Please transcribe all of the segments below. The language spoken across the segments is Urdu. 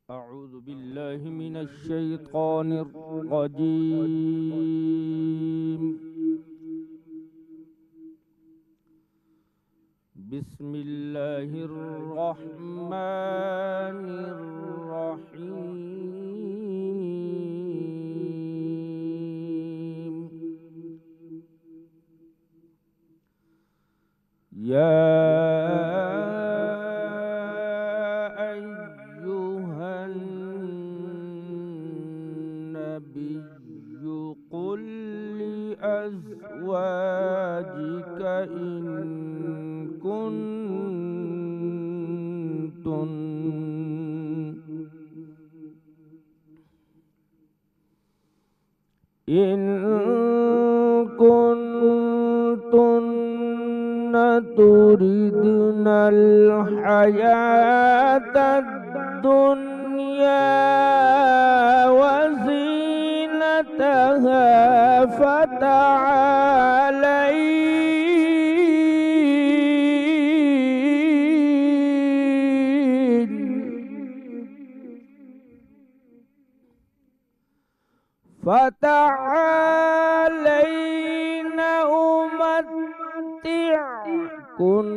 أعوذ بالله من الشيطان الرجيم. بسم الله الرحمن الرحيم. يا أيها النبي قل لأزواجك إن كنتن تردن الحياة الدنيا وزينتها فتعالين أمتعكن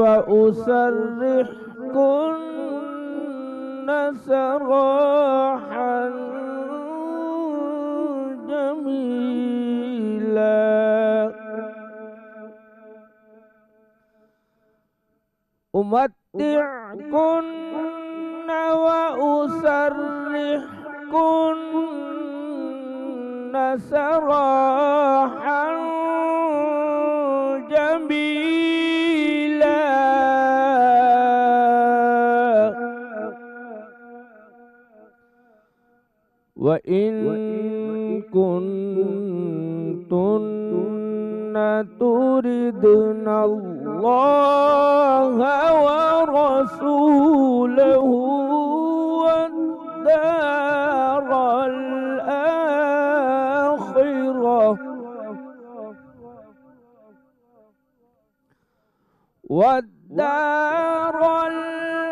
وأسرحكن سراحا جميلا. أمتعكن وأسرحكن سراحا جميلا. وإن كنتن تردن الله ورسوله والدار الآخرة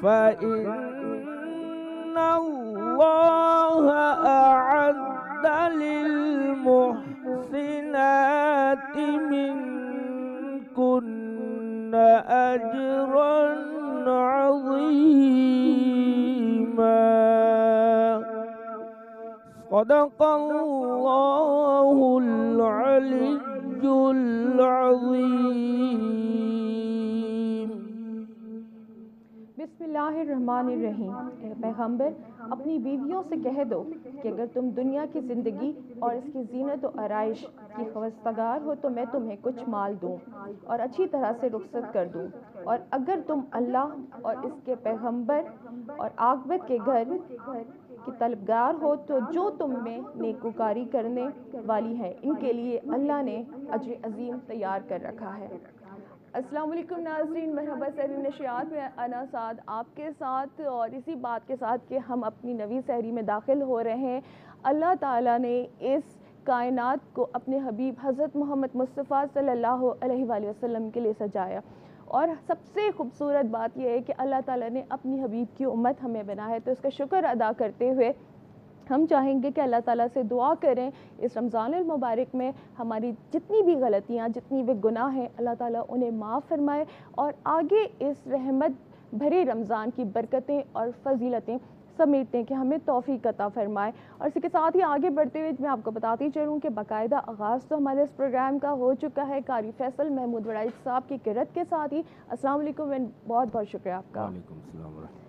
فإن الله أعد للمحسنات منكن أجرا عظيما. صدق الله العلي العظیم. بسم اللہ الرحمن الرحیم. اے پیغمبر، اپنی بیویوں سے کہہ دو کہ اگر تم دنیا کی زندگی اور اس کی زینت و آرائش کی خواستگار ہو تو میں تمہیں کچھ مال دوں اور اچھی طرح سے رخصت کر دوں، اور اگر تم اللہ اور اس کے پیغمبر اور عاقبت کے گھر کی طلبگار ہو تو جو تم میں نیکوکاری کرنے والی ہے ان کے لیے اللہ نے اجر عظیم تیار کر رکھا ہے. السلام علیکم ناظرین، مرحبا سحری نشریات میں انا سعد آپ کے ساتھ، اور اسی بات کے ساتھ کہ ہم اپنی نویں سحری میں داخل ہو رہے ہیں. اللہ تعالیٰ نے اس کائنات کو اپنے حبیب حضرت محمد مصطفیٰ صلی اللہ علیہ وآلہ وسلم کے لیے سجایا، اور سب سے خوبصورت بات یہ ہے کہ اللہ تعالیٰ نے اپنی حبیب کی امت ہمیں بنا ہے. تو اس کا شکر ادا کرتے ہوئے ہم چاہیں گے کہ اللہ تعالیٰ سے دعا کریں اس رمضان المبارک میں ہماری جتنی بھی غلطیاں، جتنی بھی گناہ ہیں، اللہ تعالیٰ انہیں معاف فرمائے اور آگے اس رحمت بھرے رمضان کی برکتیں اور فضیلتیں سمیٹیں کہ ہمیں توفیق عطا فرمائے. اور اسی کے ساتھ ہی آگے بڑھتے ہوئے میں آپ کو بتاتی چلوں کہ باقاعدہ آغاز تو ہمارے اس پروگرام کا ہو چکا ہے قاری فیصل محمود وڑائی صاحب کی قرت کے ساتھ ہی. السلام علیکم، بہت بہت شکریہ آپ کا. وعلیکم السلام ورحمۃ اللہ.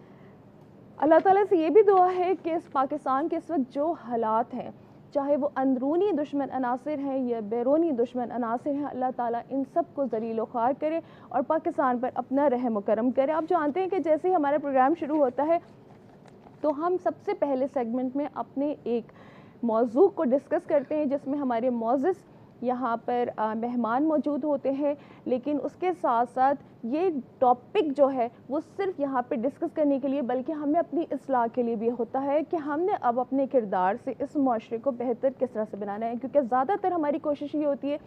اللہ تعالیٰ سے یہ بھی دعا ہے کہ اس پاکستان کے اس وقت جو حالات ہیں، چاہے وہ اندرونی دشمن عناصر ہیں یا بیرونی دشمن عناصر ہیں، اللہ تعالیٰ ان سب کو ذلیل و خوار کرے اور پاکستان پر اپنا رحم و کرم کرے. آپ جانتے ہیں کہ جیسے ہی ہمارا پروگرام شروع ہوتا ہے تو ہم سب سے پہلے سیگمنٹ میں اپنے ایک موضوع کو ڈسکس کرتے ہیں جس میں ہمارے معزز یہاں پر مہمان موجود ہوتے ہیں، لیکن اس کے ساتھ ساتھ یہ ٹاپک جو ہے وہ صرف یہاں پہ ڈسکس کرنے کے لیے بلکہ ہمیں اپنی اصلاح کے لیے بھی ہوتا ہے کہ ہم نے اب اپنے کردار سے اس معاشرے کو بہتر کس طرح سے بنانا ہے. کیونکہ زیادہ تر ہماری کوشش یہ ہوتی ہے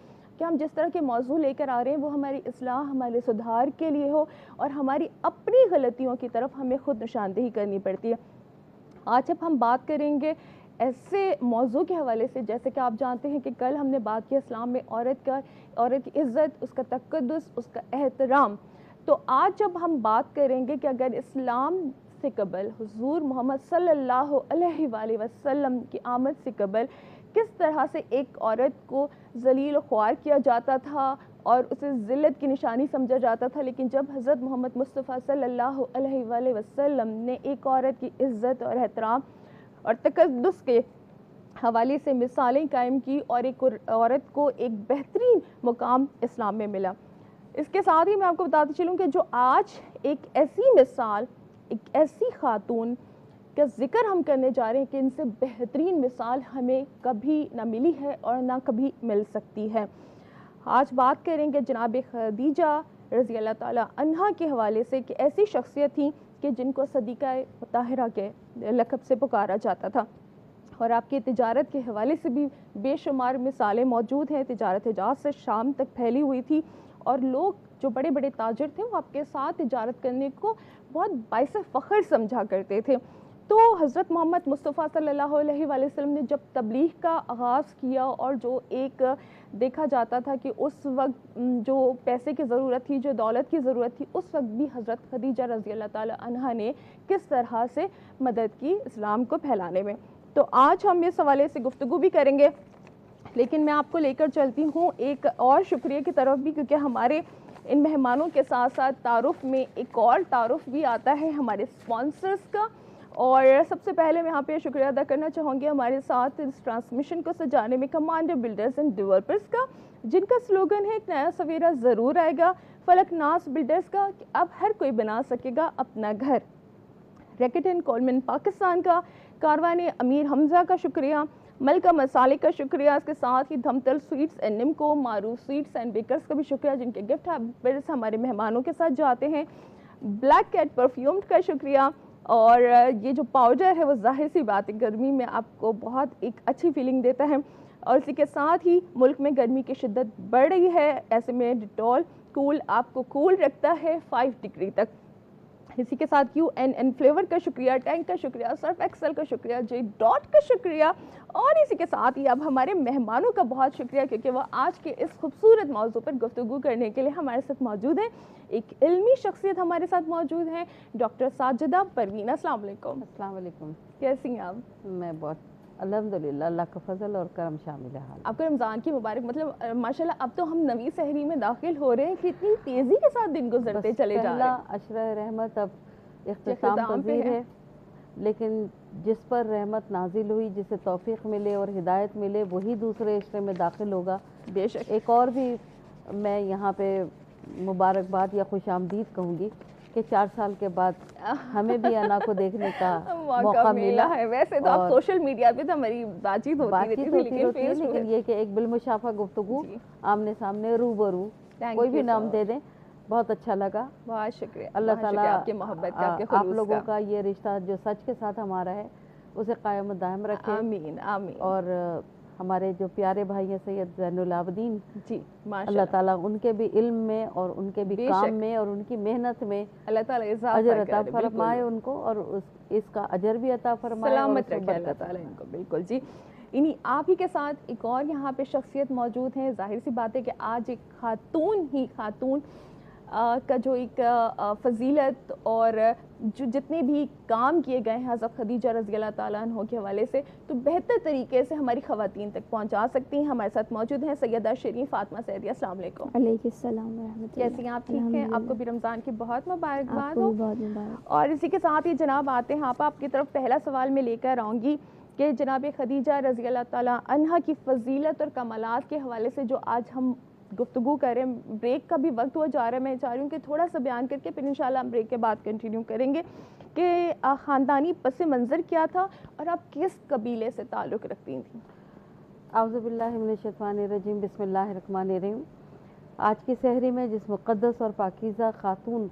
کہ ہم جس طرح کے موضوع لے کر آ رہے ہیں وہ ہماری اصلاح، ہمارے سدھار کے لیے ہو، اور ہماری اپنی غلطیوں کی طرف ہمیں خود نشاندہی کرنی پڑتی ہے۔ آج جب ہم بات کریں گے ایسے موضوع کے حوالے سے، جیسے کہ آپ جانتے ہیں کہ کل ہم نے بات کی اسلام میں عورت کی عزت، اس کا تقدس، اس کا احترام، تو آج جب ہم بات کریں گے کہ اگر اسلام سے قبل حضور محمد صلی اللہ علیہ وآلہ وسلم کی آمد سے قبل کس طرح سے ایک عورت کو ذلیل و خوار کیا جاتا تھا اور اسے ذلت کی نشانی سمجھا جاتا تھا، لیکن جب حضرت محمد مصطفیٰ صلی اللہ علیہ وآلہ وسلم نے ایک عورت کی عزت اور احترام اور تقدس کے حوالے سے مثالیں قائم کی اور ایک عورت کو ایک بہترین مقام اسلام میں ملا۔ اس کے ساتھ ہی میں آپ کو بتاتی چلوں کہ جو آج ایک ایسی مثال، ایک ایسی خاتون کا ذکر ہم کرنے جا رہے ہیں کہ ان سے بہترین مثال ہمیں کبھی نہ ملی ہے اور نہ کبھی مل سکتی ہے۔ آج بات کریں گے جناب خدیجہ رضی اللہ تعالی عنہا کے حوالے سے کہ ایسی شخصیت تھیں کہ جن کو صدیقہ مطہرہ کے لقب سے پکارا جاتا تھا، اور آپ کی تجارت کے حوالے سے بھی بے شمار مثالیں موجود ہیں۔ تجارت حجاز سے شام تک پھیلی ہوئی تھی اور لوگ جو بڑے بڑے تاجر تھے وہ آپ کے ساتھ تجارت کرنے کو بہت باعث فخر سمجھا کرتے تھے۔ تو حضرت محمد مصطفیٰ صلی اللہ علیہ وآلہ وسلم نے جب تبلیغ کا آغاز کیا اور جو ایک دیکھا جاتا تھا کہ اس وقت جو پیسے کی ضرورت تھی، جو دولت کی ضرورت تھی، اس وقت بھی حضرت خدیجہ رضی اللہ تعالی عنہا نے کس طرح سے مدد کی اسلام کو پھیلانے میں۔ تو آج ہم اس حوالے سے گفتگو بھی کریں گے، لیکن میں آپ کو لے کر چلتی ہوں ایک اور شکریہ کی طرف بھی، کیونکہ ہمارے ان مہمانوں کے ساتھ ساتھ تعارف میں ایک اور تعارف بھی آتا ہے ہمارے اسپانسرز کا، اور سب سے پہلے میں یہاں پہ شکریہ ادا کرنا چاہوں گی ہمارے ساتھ اس ٹرانسمیشن کو سجانے میں کمانڈر بلڈرز اینڈ ڈیولپرز کا، جن کا سلوگن ہے ایک نیا سویرا ضرور آئے گا، فلک ناز بلڈرز کا کہ اب ہر کوئی بنا سکے گا اپنا گھر، ریکٹ اینڈ کولمن پاکستان کا، کاروان امیر حمزہ کا شکریہ، ملکہ مسالے کا شکریہ، اس کے ساتھ ہی دھمتل سویٹس اینڈ نمکو، معروف سویٹس اینڈ بیکرز کا بھی شکریہ جن کے گفٹ ہیمپرز ہمارے مہمانوں کے ساتھ جاتے ہیں، بلیک کیٹ پرفیوم کا شکریہ، اور یہ جو پاؤڈر ہے وہ ظاہر سی بات ہے گرمی میں آپ کو بہت ایک اچھی فیلنگ دیتا ہے، اور اسی کے ساتھ ہی ملک میں گرمی کی شدت بڑھ رہی ہے، ایسے میں ڈیٹول کول آپ کو کول رکھتا ہے 5 ڈگری تک۔ اسی کے ساتھ UN فلیور کا شکریہ، ٹینک کا شکریہ، سرف ایکسل کا شکریہ، جے ڈاٹ کا شکریہ، اور اسی کے ساتھ ہی اب ہمارے مہمانوں کا بہت شکریہ کیونکہ وہ آج کے اس خوبصورت موضوع پر گفتگو کرنے کے لیے ہمارے ساتھ موجود ہیں۔ ایک علمی شخصیت ہمارے ساتھ موجود ہیں، ڈاکٹر ساجدہ پروین۔ السلام علیکم۔ السلام علیکم۔ کیسی ہیں آپ؟ میں بہت الحمدللہ، اللہ کا فضل اور کرم شامل ہے حال۔ آپ کو رمضان کی مبارک، مطلب ماشاءاللہ اب تو ہم نویں سحری میں داخل ہو رہے ہیں کہ اتنی تیزی کے ساتھ دن گزرتے چلے جا رہے ہیں۔ پہلا عشرہ رحمت اب اختتام پذیر ہے، لیکن جس پر رحمت نازل ہوئی، جسے توفیق ملے اور ہدایت ملے، وہی دوسرے عشرے میں داخل ہوگا۔ بے شک۔ ایک اور بھی میں یہاں پہ مبارکباد یا خوش آمدید کہوں گی کہ 4 سال کے بعد ہمیں بھی انا کو دیکھنے کا موقع ملا ہے۔ ویسے تو آپ سوشل میڈیا پہ تو ہماری بات چیت ہوتی رہتی ہے، لیکن یہ کہ ایک بالمشافہ گفتگو، آمنے سامنے، روبرو، کوئی بھی نام دے دیں، بہت اچھا لگا۔ بہت شکریہ اللہ تعالیٰ آپ کی محبت کا، آپ لوگوں کا یہ رشتہ جو سچ کے ساتھ ہمارا ہے اسے قائم و دائم رکھے۔ آمین آمین۔ اور ہمارے جو پیارے بھائی ہیں سید زین العابدین، جی اللہ تعالیٰ ان کے بھی علم میں اور ان کے بھی کام میں اور ان کی محنت میں اللہ تعالیٰ اجر عطا فرمائے ان کو، اور اس کا اجر بھی عطا فرمائے، سلامت رکھے اللہ تعالیٰ ان کو۔ بالکل جی، آپ ہی کے ساتھ ایک اور یہاں پہ شخصیت موجود ہیں۔ ظاہر سی بات ہے کہ آج ایک خاتون کا جو ایک فضیلت اور جو جتنے بھی کام کیے گئے ہیں حضرت خدیجہ رضی اللہ تعالیٰ عنہ کے حوالے سے، تو بہتر طریقے سے ہماری خواتین تک پہنچا سکتی ہیں۔ ہمارے ساتھ موجود ہیں سیدہ شیرین فاطمہ سعیدی۔ السلام علیکم۔ علیکم السلام ورحمۃ اللہ۔ کیسی ہیں آپ؟ ٹھیک ہیں؟ آپ کو بھی رمضان کی بہت مبارکباد ہو۔ بہت مبارک۔ اور اسی کے ساتھ ہی جناب آتے ہیں آپ کی طرف، پہلا سوال میں لے کر آؤں گی کہ جناب خدیجہ رضی اللہ تعالیٰ عنہا کی فضیلت اور کمالات کے حوالے سے جو آج ہم گفتگو کریں، بریک کا بھی وقت ہوا جا رہا ہے، میں چاہ رہی ہوں کہ تھوڑا سا بیان کر کے پھر انشاءاللہ ہم بریک کے بعد کنٹینیو کریں گے کہ خاندانی پس منظر کیا تھا اور آپ کس قبیلے سے تعلق رکھتی تھیں؟ اعوذ باللہ من الشیطان الرجیم، بسم اللہ الرحمن الرحیم۔ آج کی سحری میں جس مقدس اور پاکیزہ خاتون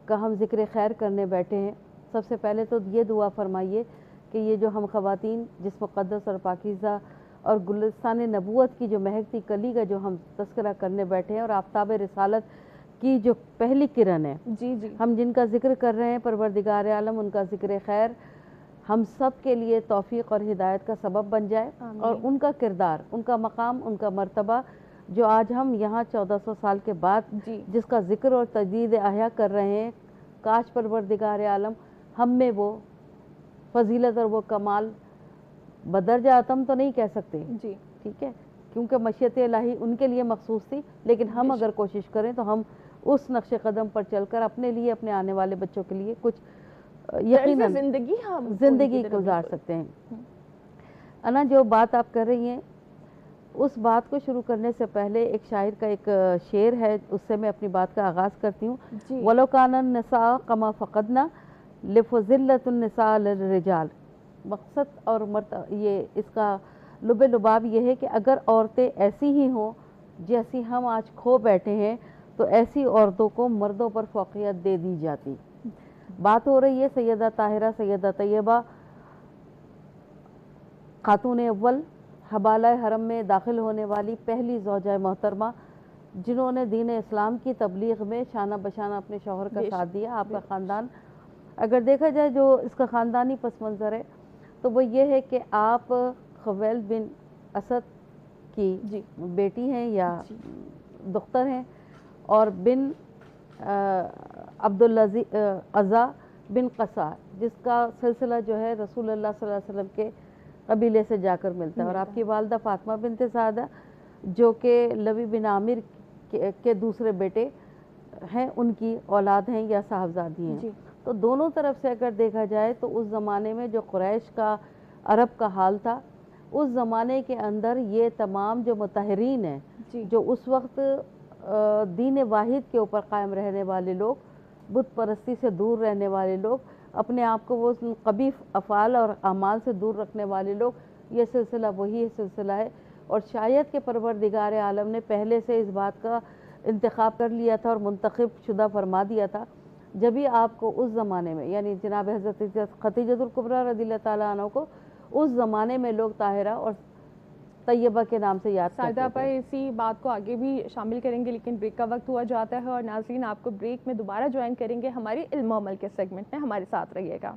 کا ہم ذکر خیر کرنے بیٹھے ہیں، سب سے پہلے تو یہ دعا فرمائیے کہ یہ جو ہم خواتین جس مقدس اور پاکیزہ اور گلستان نبوت کی جو مہکتی کلی کا جو ہم تذکرہ کرنے بیٹھے ہیں، اور آفتاب رسالت کی جو پہلی کرن ہے، جی جی ہم جن کا ذکر کر رہے ہیں، پروردگار عالم ان کا ذکر خیر ہم سب کے لیے توفیق اور ہدایت کا سبب بن جائے، اور ان کا کردار، ان کا مقام، ان کا مرتبہ جو آج ہم یہاں 1400 سال کے بعد جی جس کا ذکر اور تجدید احیاء کر رہے ہیں، کاش پروردگار عالم ہم میں وہ فضیلت اور وہ کمال بدرجہ اتم تو نہیں کہہ سکتے، جی ٹھیک ہے، کیونکہ مشیت الہی ان کے لیے مخصوص تھی، لیکن ہم اگر کوشش کریں تو ہم اس نقش قدم پر چل کر اپنے لیے، اپنے آنے والے بچوں کے لیے کچھ یقیناً زندگی گزار سکتے ہیں۔ انا جو بات آپ کر رہی ہیں، اس بات کو شروع کرنے سے پہلے ایک شاعر کا ایک شعر ہے، اس سے میں اپنی بات کا آغاز کرتی ہوں۔ وَلَوْ كَانَ النِّسَاءُ كَمَا فَقَدْنَا لِفَضِلَّةُ النِّسَاءِ عَلَى الرِّجَالِ۔ مقصد اور یہ اس کا لب لباب یہ ہے کہ اگر عورتیں ایسی ہی ہوں جیسی ہم آج کھو بیٹھے ہیں تو ایسی عورتوں کو مردوں پر فوقیت دے دی جاتی۔ بات ہو رہی ہے سیدہ طاہرہ، سیدہ طیبہ، خاتون اول، حبالہ حرم میں داخل ہونے والی پہلی زوجہ محترمہ، جنہوں نے دین اسلام کی تبلیغ میں شانہ بشانہ اپنے شوہر کا ساتھ دیا۔ آپ کا خاندان اگر دیکھا جائے جو اس کا خاندانی پس منظر ہے تو وہ یہ ہے کہ آپ خویلد بن اسد کی بیٹی ہیں یا دختر ہیں، اور بن عبدالعزا بن قصا، جس کا سلسلہ جو ہے رسول اللہ صلی اللہ علیہ وسلم کے قبیلے سے جا کر ملتا ہے، اور آپ کی والدہ فاطمہ بنت سعدہ جو کہ لبی بن عامر کے دوسرے بیٹے ہیں، ان کی اولاد ہیں یا صاحبزادی ہیں۔ تو دونوں طرف سے اگر دیکھا جائے تو اس زمانے میں جو قریش کا، عرب کا حال تھا، اس زمانے کے اندر یہ تمام جو مطہرین ہیں، جو اس وقت دین واحد کے اوپر قائم رہنے والے لوگ، بت پرستی سے دور رہنے والے لوگ، اپنے آپ کو وہ قبیح افعال اور اعمال سے دور رکھنے والے لوگ، یہ سلسلہ وہی سلسلہ ہے، اور شاید کہ پروردگار عالم نے پہلے سے اس بات کا انتخاب کر لیا تھا اور منتخب شدہ فرما دیا تھا، جبھی آپ کو اس زمانے میں، یعنی جناب حضرت خدیجہ الکبریٰ رضی اللہ تعالیٰ عنہ کو اس زمانے میں لوگ طاہرہ اور طیبہ کے نام سے یاد کرتے سعدہ تھے۔ پر اسی بات کو آگے بھی شامل کریں گے، لیکن بریک کا وقت ہوا جاتا ہے، اور ناظرین آپ کو بریک میں دوبارہ جوائن کریں گے ہماری علم و عمل کے سیگمنٹ میں، ہمارے ساتھ رہیے گا۔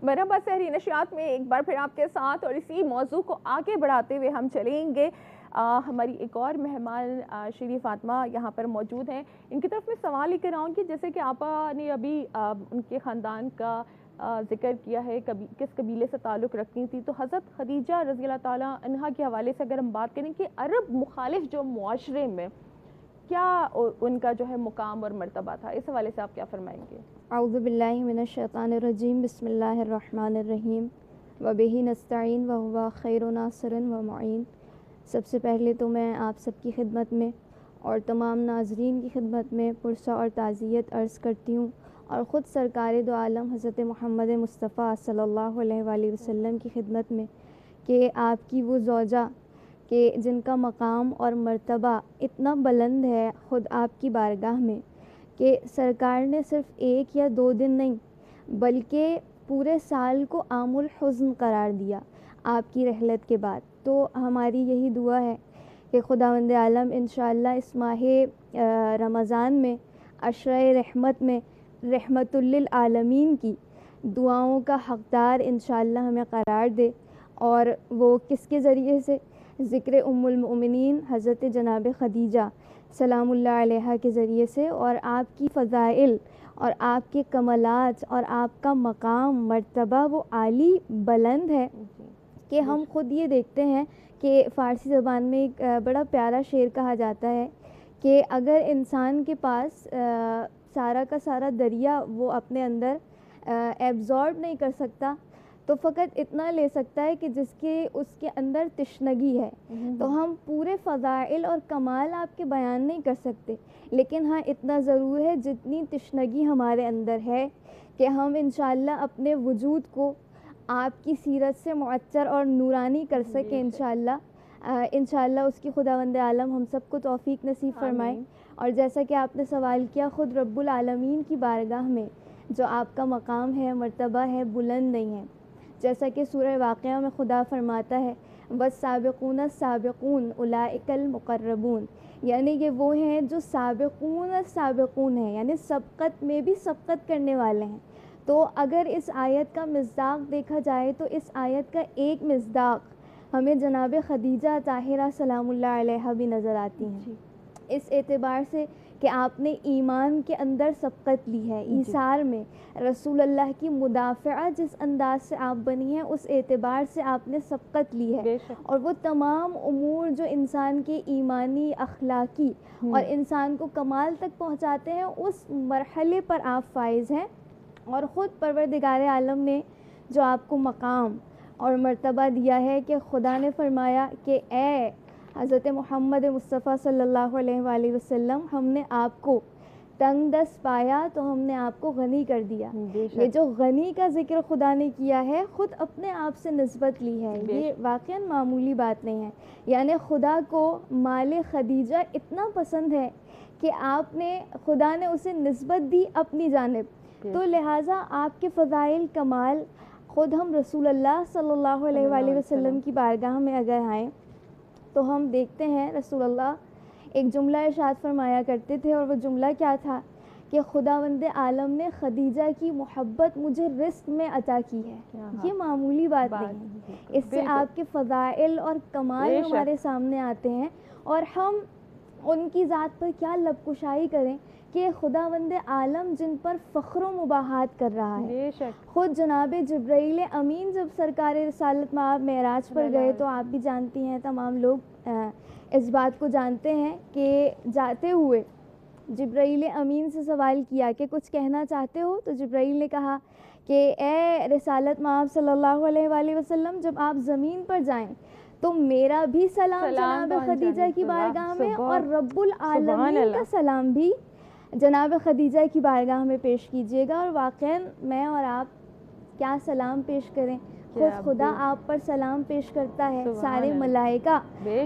مرحبا، سحری نشریات میں ایک بار پھر آپ کے ساتھ، اور اسی موضوع کو آگے بڑھاتے ہوئے ہم چلیں گے۔ ہماری ایک اور مہمان شیریں فاطمہ یہاں پر موجود ہیں، ان کی طرف میں سوال لے کر آؤں گی، جیسے کہ آپا نے ابھی ان کے خاندان کا ذکر کیا ہے، کس قبیلے سے تعلق رکھتی تھی، تو حضرت خدیجہ رضی اللہ تعالیٰ عنہا کے حوالے سے اگر ہم بات کریں کہ عرب مخالف جو معاشرے میں کیا ان کا جو ہے مقام اور مرتبہ تھا، اس حوالے سے آپ کیا فرمائیں گے؟ اعوذ باللہ من الشیطان الرجیم، بسم اللہ الرحمن الرحیم، وبہ نستعین وہو خیر ناصر و معین۔ سب سے پہلے تو میں آپ سب کی خدمت میں اور تمام ناظرین کی خدمت میں پرسہ اور تعزیت عرض کرتی ہوں، اور خود سرکار دو عالم حضرت محمد مصطفیٰ صلی اللہ علیہ وآلہ وسلم کی خدمت میں کہ آپ کی وہ زوجہ کہ جن کا مقام اور مرتبہ اتنا بلند ہے خود آپ کی بارگاہ میں، کہ سرکار نے صرف 1 یا 2 دن نہیں بلکہ پورے سال کو عام الحزن قرار دیا آپ کی رحلت کے بعد۔ تو ہماری یہی دعا ہے کہ خداوند عالم انشاءاللہ اس ماہ رمضان میں، عشرہ رحمت میں، رحمت للعالمین کی دعاؤں کا حقدار انشاءاللہ ہمیں قرار دے، اور وہ کس کے ذریعے سے؟ ذکر ام المؤمنین حضرت جناب خدیجہ سلام اللہ علیہا کے ذریعے سے، اور آپ کی فضائل اور آپ کے کمالات اور آپ کا مقام مرتبہ وہ عالی بلند ہے کہ ہم خود یہ دیکھتے ہیں کہ فارسی زبان میں ایک بڑا پیارا شعر کہا جاتا ہے کہ اگر انسان کے پاس سارا کا سارا دریا وہ اپنے اندر ایبزارب نہیں کر سکتا، تو فقط اتنا لے سکتا ہے کہ اس کے اندر تشنگی ہے. تو ہم پورے فضائل اور کمال آپ کے بیان نہیں کر سکتے، لیکن ہاں اتنا ضرور ہے جتنی تشنگی ہمارے اندر ہے کہ ہم انشاءاللہ اپنے وجود کو آپ کی سیرت سے معطر اور نورانی کر سکیں انشاءاللہ اس کی خداوند عالم ہم سب کو توفیق نصیب فرمائے. اور جیسا کہ آپ نے سوال کیا، خود رب العالمین کی بارگاہ میں جو آپ کا مقام ہے، مرتبہ ہے، بلند نہیں ہے. جیسا کہ سورہ واقعہ میں خدا فرماتا ہے والسابقون السابقون اولئک المقربون، یعنی یہ وہ ہیں جو سابقون ہیں، یعنی سبقت میں بھی سبقت کرنے والے ہیں. تو اگر اس آیت کا مصداق دیکھا جائے تو اس آیت کا ایک مصداق ہمیں جناب خدیجہ طاہرہ سلام اللہ علیہا بھی نظر آتی ہیں، اس اعتبار سے کہ آپ نے ایمان کے اندر سبقت لی ہے، ایثار میں رسول اللہ کی مدافعہ جس انداز سے آپ بنی ہیں اس اعتبار سے آپ نے سبقت لی ہے. اور وہ تمام امور جو انسان کے ایمانی، اخلاقی اور انسان کو کمال تک پہنچاتے ہیں اس مرحلے پر آپ فائز ہیں. اور خود پروردگار عالم نے جو آپ کو مقام اور مرتبہ دیا ہے کہ خدا نے فرمایا کہ اے حضرت محمد مصطفیٰ صلی اللہ علیہ وآلہ وسلم، ہم نے آپ کو تنگ دست پایا تو ہم نے آپ کو غنی کر دیا. یہ جو غنی کا ذکر خدا نے کیا ہے خود اپنے آپ سے نسبت لی ہے، یہ واقعاً معمولی بات نہیں ہے. یعنی خدا کو مال خدیجہ اتنا پسند ہے کہ آپ نے خدا نے اسے نسبت دی اپنی جانب. تو لہٰذا آپ کے فضائل کمال خود ہم رسول اللہ صلی اللہ علیہ وآلہ وسلم کی بارگاہ میں اگر آئیں تو ہم دیکھتے ہیں رسول اللہ ایک جملہ ارشاد فرمایا کرتے تھے، اور وہ جملہ کیا تھا کہ خداوند عالم نے خدیجہ کی محبت مجھے رزق میں عطا کی ہے. یہ معمولی بات نہیں ہے، اس سے آپ کے فضائل اور کمال ہمارے سامنے آتے ہیں. اور ہم ان کی ذات پر کیا لب کشائی کریں کہ خداوند عالم جن پر فخر و مباحات کر رہا ہے. خود جناب جبرائیل امین جب سرکار رسالت مآب معراج پر گئے تو آپ بھی جانتی ہیں، تمام لوگ اس بات کو جانتے ہیں کہ جاتے ہوئے جبرائیل امین سے سوال کیا کہ کچھ کہنا چاہتے ہو، تو جبرائیل نے کہا کہ اے رسالت مآب صلی اللہ علیہ وآلہ وسلم، جب آپ زمین پر جائیں تو میرا بھی سلام جناب خدیجہ کی بارگاہ میں اور رب العالمین کا سلام بھی جناب خدیجہ کی بارگاہ میں پیش کیجیے گا. اور واقعاً میں اور آپ کیا سلام پیش کریں، خود خدا آپ پر سلام پیش کرتا ہے، سارے ملائکہ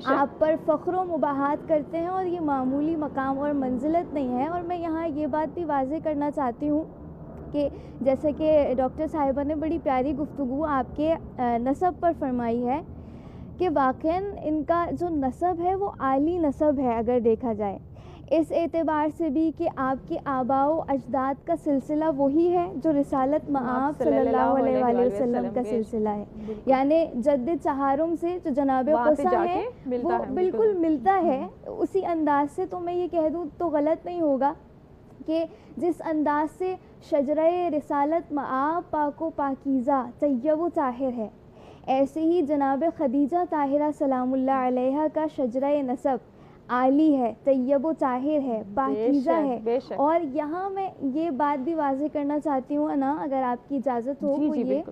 آپ پر فخر و مباحات کرتے ہیں، اور یہ معمولی مقام اور منزلت نہیں ہے. اور میں یہاں یہ بات بھی واضح کرنا چاہتی ہوں کہ جیسے کہ ڈاکٹر صاحبہ نے بڑی پیاری گفتگو آپ کے نسب پر فرمائی ہے کہ واقعاً ان کا جو نسب ہے وہ عالی نسب ہے اگر دیکھا جائے، اس اعتبار سے بھی کہ آپ کے آباء و اجداد کا سلسلہ وہی ہے جو رسالت مآب صلی اللہ علیہ وآلہ وسلم کا سلسلہ ہے. یعنی جد چہارم سے جو جناب قصہ ہے وہ بالکل ملتا ہے اسی انداز سے. تو میں یہ کہہ دوں تو غلط نہیں ہوگا کہ جس انداز سے شجرہ رسالت مآب پاک و پاکیزہ طیب و طاہر ہے، ایسے ہی جناب خدیجہ طاہرہ سلام اللہ علیہا کا شجرہ نسب عالی ہے، طیب و طاہر ہے، پاکیزہ ہے. اور یہاں میں یہ بات بھی واضح کرنا چاہتی ہوں انا، اگر آپ کی اجازت ہو، وہ یہ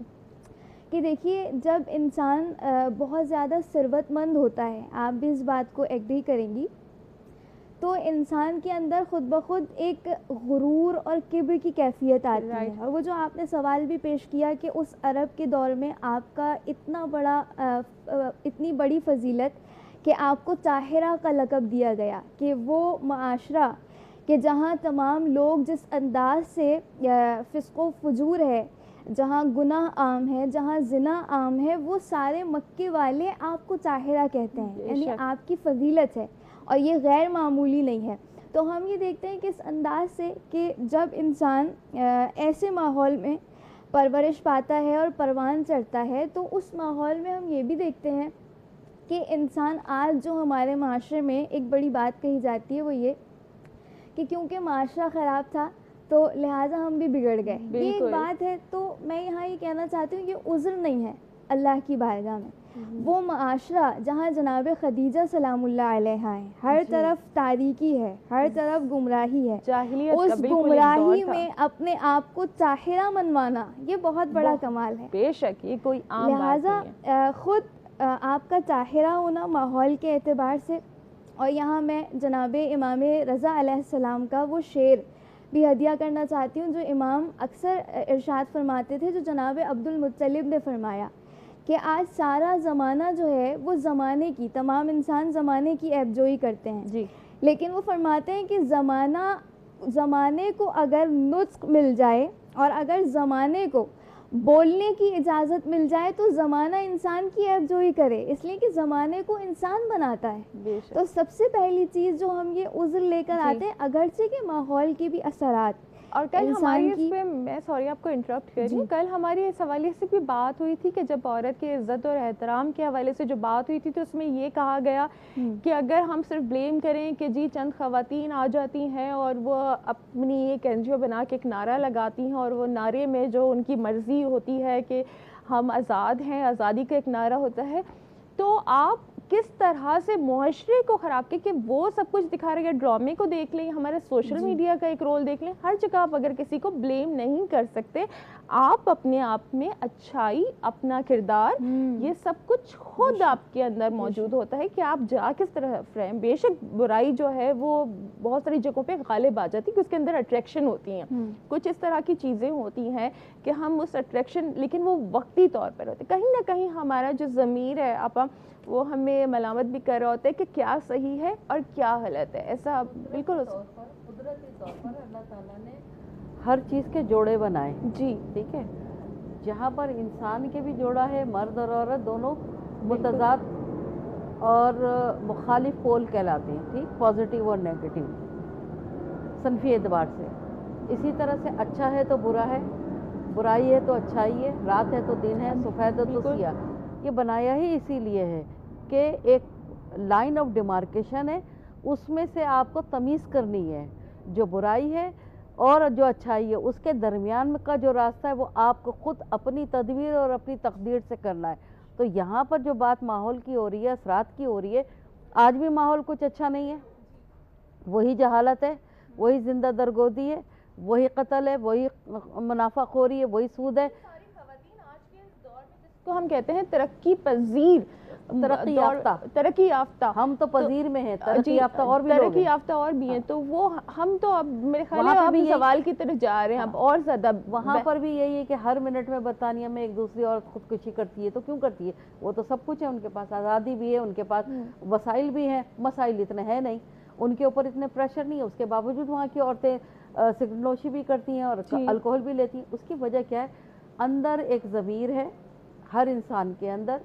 کہ دیکھیے جب انسان بہت زیادہ ثروت مند ہوتا ہے، آپ بھی اس بات کو ایگری کریں گی، تو انسان کے اندر خود بخود ایک غرور اور کبر کی کیفیت آتی ہے. اور وہ جو آپ نے سوال بھی پیش کیا کہ اس عرب کے دور میں آپ کا اتنی بڑی فضیلت کہ آپ کو طاہرہ کا لقب دیا گیا، کہ وہ معاشرہ کہ جہاں تمام لوگ جس انداز سے فسق و فجور ہے، جہاں گناہ عام ہے، جہاں زنا عام ہے، وہ سارے مکے والے آپ کو طاہرہ کہتے ہیں، یعنی آپ کی فضیلت ہے اور یہ غیر معمولی نہیں ہے. تو ہم یہ دیکھتے ہیں کہ اس انداز سے کہ جب انسان ایسے ماحول میں پرورش پاتا ہے اور پروان چڑھتا ہے، تو اس ماحول میں ہم یہ بھی دیکھتے ہیں کہ انسان آج جو ہمارے معاشرے میں ایک بڑی بات کہی جاتی ہے وہ یہ کہ کیونکہ معاشرہ خراب تھا تو لہٰذا ہم بھی بگڑ گئے. یہ ایک بات ہے. تو میں یہاں یہ کہنا چاہتی ہوں یہ عذر نہیں ہے اللہ کی بارگاہ میں. وہ معاشرہ جہاں جناب خدیجہ سلام اللہ علیہا ہیں, ہر طرف تاریکی ہے, ہر طرف گمراہی ہے, اس گمراہی میں اپنے آپ کو طاہرہ منوانا یہ بہت بڑا کمال ہے. بے شک یہ کوئی عام بات لہٰذا نہیں ہے. خود آپ کا طاہرہ ہونا ماحول کے اعتبار سے, اور یہاں میں جناب امام رضا علیہ السلام کا وہ شعر بھی ہدیہ کرنا چاہتی ہوں جو امام اکثر ارشاد فرماتے تھے, جو جناب عبد المطلب نے فرمایا کہ آج سارا زمانہ جو ہے وہ زمانے کی, تمام انسان زمانے کی عیب جوئی کرتے ہیں جی, لیکن وہ فرماتے ہیں کہ زمانے کو اگر نطق مل جائے اور اگر زمانے کو بولنے کی اجازت مل جائے تو زمانہ انسان کی عیب جوئی کرے, اس لیے کہ زمانے کو انسان بناتا ہے. تو سب سے پہلی چیز جو ہم یہ عذر لے کر آتے ہیں, اگرچہ کہ ماحول کے بھی اثرات, اور کل ہماری اس پہ, میں سوری آپ کو انٹرپٹ کر رہی ہوں, کل ہماری اس حوالے سے بھی بات ہوئی تھی کہ جب عورت کے عزت اور احترام کے حوالے سے جو بات ہوئی تھی تو اس میں یہ کہا گیا کہ اگر ہم صرف بلیم کریں کہ جی چند خواتین آ جاتی ہیں اور وہ اپنی ایک NGO بنا کے ایک نعرہ لگاتی ہیں, اور وہ نعرے میں جو ان کی مرضی ہوتی ہے کہ ہم آزاد ہیں, آزادی کا ایک نعرہ ہوتا ہے, تو آپ کس طرح سے معاشرے کو خراب کہ وہ سب کچھ دکھا رہے ہیں. ڈرامے کو دیکھ لیں, ہمارے سوشل میڈیا کا ایک رول دیکھ لیں, ہر جگہ آپ اگر کسی کو بلیم نہیں کر سکتے, آپ اپنے آپ میں اچھائی, اپنا کردار, یہ سب کچھ خود آپ کے اندر موجود ہوتا ہے کہ آپ جا کس طرح فریم. بے شک برائی جو ہے وہ بہت ساری جگہوں پہ غالب آ جاتی ہے کہ اس کے اندر اٹریکشن ہوتی ہیں, کچھ اس طرح کی چیزیں ہوتی ہیں کہ ہم اس اٹریکشن, لیکن وہ وقتی طور پر ہوتے, کہیں نہ کہیں ہمارا جو ضمیر ہے آپا وہ ہمیں ملامت بھی کر رہا ہوتا ہے کہ کیا صحیح ہے اور کیا غلط ہے. ایسا بالکل قدرتی طور پر اللہ تعالیٰ نے ہر چیز کے جوڑے بنائے. جی ٹھیک ہے, جہاں پر انسان کے بھی جوڑا ہے, مرد اور عورت دونوں متضاد اور مخالف پول کہلاتے ہیں, ٹھیک, پازیٹیو اور نیگیٹو صنفی اعتبار سے. اسی طرح سے اچھا ہے تو برا ہے, برائی ہے تو اچھائی ہے, رات ہے تو دن ہے, سفید ہے تو سیاہ. یہ بنایا ہی اسی لیے ہے کہ ایک لائن آف ڈیمارکیشن ہے, اس میں سے آپ کو تمیز کرنی ہے جو برائی ہے اور جو اچھائی ہے, اس کے درمیان کا جو راستہ ہے وہ آپ کو خود اپنی تدبیر اور اپنی تقدیر سے کرنا ہے. تو یہاں پر جو بات ماحول کی ہو رہی ہے, اثرات کی ہو رہی ہے, آج بھی ماحول کچھ اچھا نہیں ہے, وہی جہالت ہے, وہی زندہ درگودی ہے, وہی قتل ہے, وہی منافع خوری ہے, وہی سود ہے. کو ہم کہتے ہیں ترقی پذیر, ترقی یافتہ, ہم تو پذیر میں ہیں, ترقی یافتہ اور بھی لوگ ہیں, ترقی یافتہ اور بھی ہیں. تو وہ ہم تو اب میرے خیال ہے اب سوال کی طرف جا رہے ہیں اب اور زیادہ. وہاں پر بھی یہی ہے کہ ہر منٹ میں برطانیہ میں ایک دوسری عورت خودکشی کرتی ہے, تو کیوں کرتی ہے؟ وہ تو سب کچھ ہے, ان کے پاس آزادی بھی ہے, ان کے پاس وسائل بھی ہیں, مسائل اتنے ہیں نہیں, ان کے اوپر اتنے پریشر نہیں ہے, اس کے باوجود وہاں کی عورتیں سگریٹ نوشی بھی کرتی ہیں اور الکوہل بھی لیتی ہیں. اس کی وجہ کیا ہے؟ اندر ایک ضمیر ہے ہر انسان کے اندر,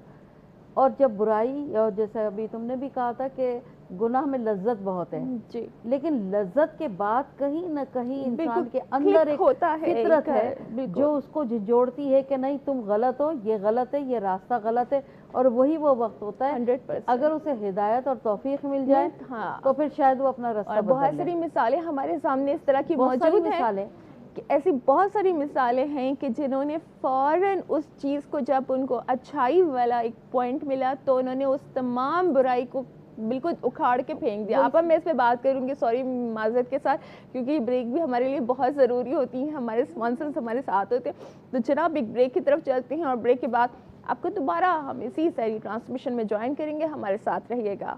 اور جب برائی, اور جیسے ابھی تم نے بھی کہا تھا کہ گناہ میں لذت بہت ہے, جی, لیکن لذت کے بعد کہیں نہ کہیں انسان کے اندر ایک فطرت ہے جو اس کو جوڑتی ہے کہ نہیں تم غلط ہو, یہ غلط ہے, یہ راستہ غلط ہے. اور وہی وہ وقت ہوتا ہے اگر اسے ہدایت اور توفیق مل جائے تو پھر شاید وہ اپنا راستہ بدل لے. بہت ساری مثالیں ہمارے سامنے اس طرح کی موجود ہیں, ایسی بہت ساری مثالیں ہیں کہ جنہوں نے فوراً اس چیز کو, جب ان کو اچھائی والا ایک پوائنٹ ملا تو انہوں نے اس تمام برائی کو بالکل اکھاڑ کے پھینک دیا. آپ میں اس پہ بات کروں گی, سوری معذرت کے ساتھ, کیونکہ بریک بھی ہمارے لیے بہت ضروری ہوتی ہیں, ہمارے اسپانسرز ہمارے ساتھ ہوتے ہیں. تو جناب ایک بریک کی طرف چلتے ہیں, اور بریک کے بعد آپ کو دوبارہ ہم اسی سیری ٹرانسمیشن میں جوائن کریں گے. ہمارے ساتھ رہیے گا.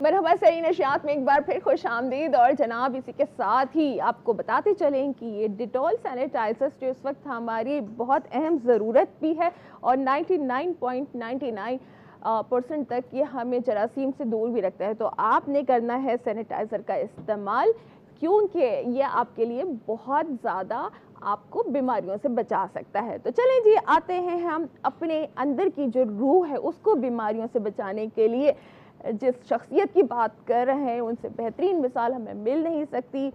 مرحبا سری نشیات میں ایک بار پھر خوش آمدید. اور جناب اسی کے ساتھ ہی آپ کو بتاتے چلیں کہ یہ ڈیٹول سینیٹائزرز جو اس وقت ہماری بہت اہم ضرورت بھی ہے, اور 99.99% تک یہ ہمیں جراثیم سے دور بھی رکھتا ہے. تو آپ نے کرنا ہے سینیٹائزر کا استعمال, کیونکہ یہ آپ کے لیے بہت زیادہ آپ کو بیماریوں سے بچا سکتا ہے. تو چلیں جی آتے ہیں ہم اپنے اندر کی جو روح ہے اس کو بیماریوں سے بچانے کے لیے. جس شخصیت کی بات کر رہے ہیں ان سے بہترین مثال ہمیں مل نہیں سکتی.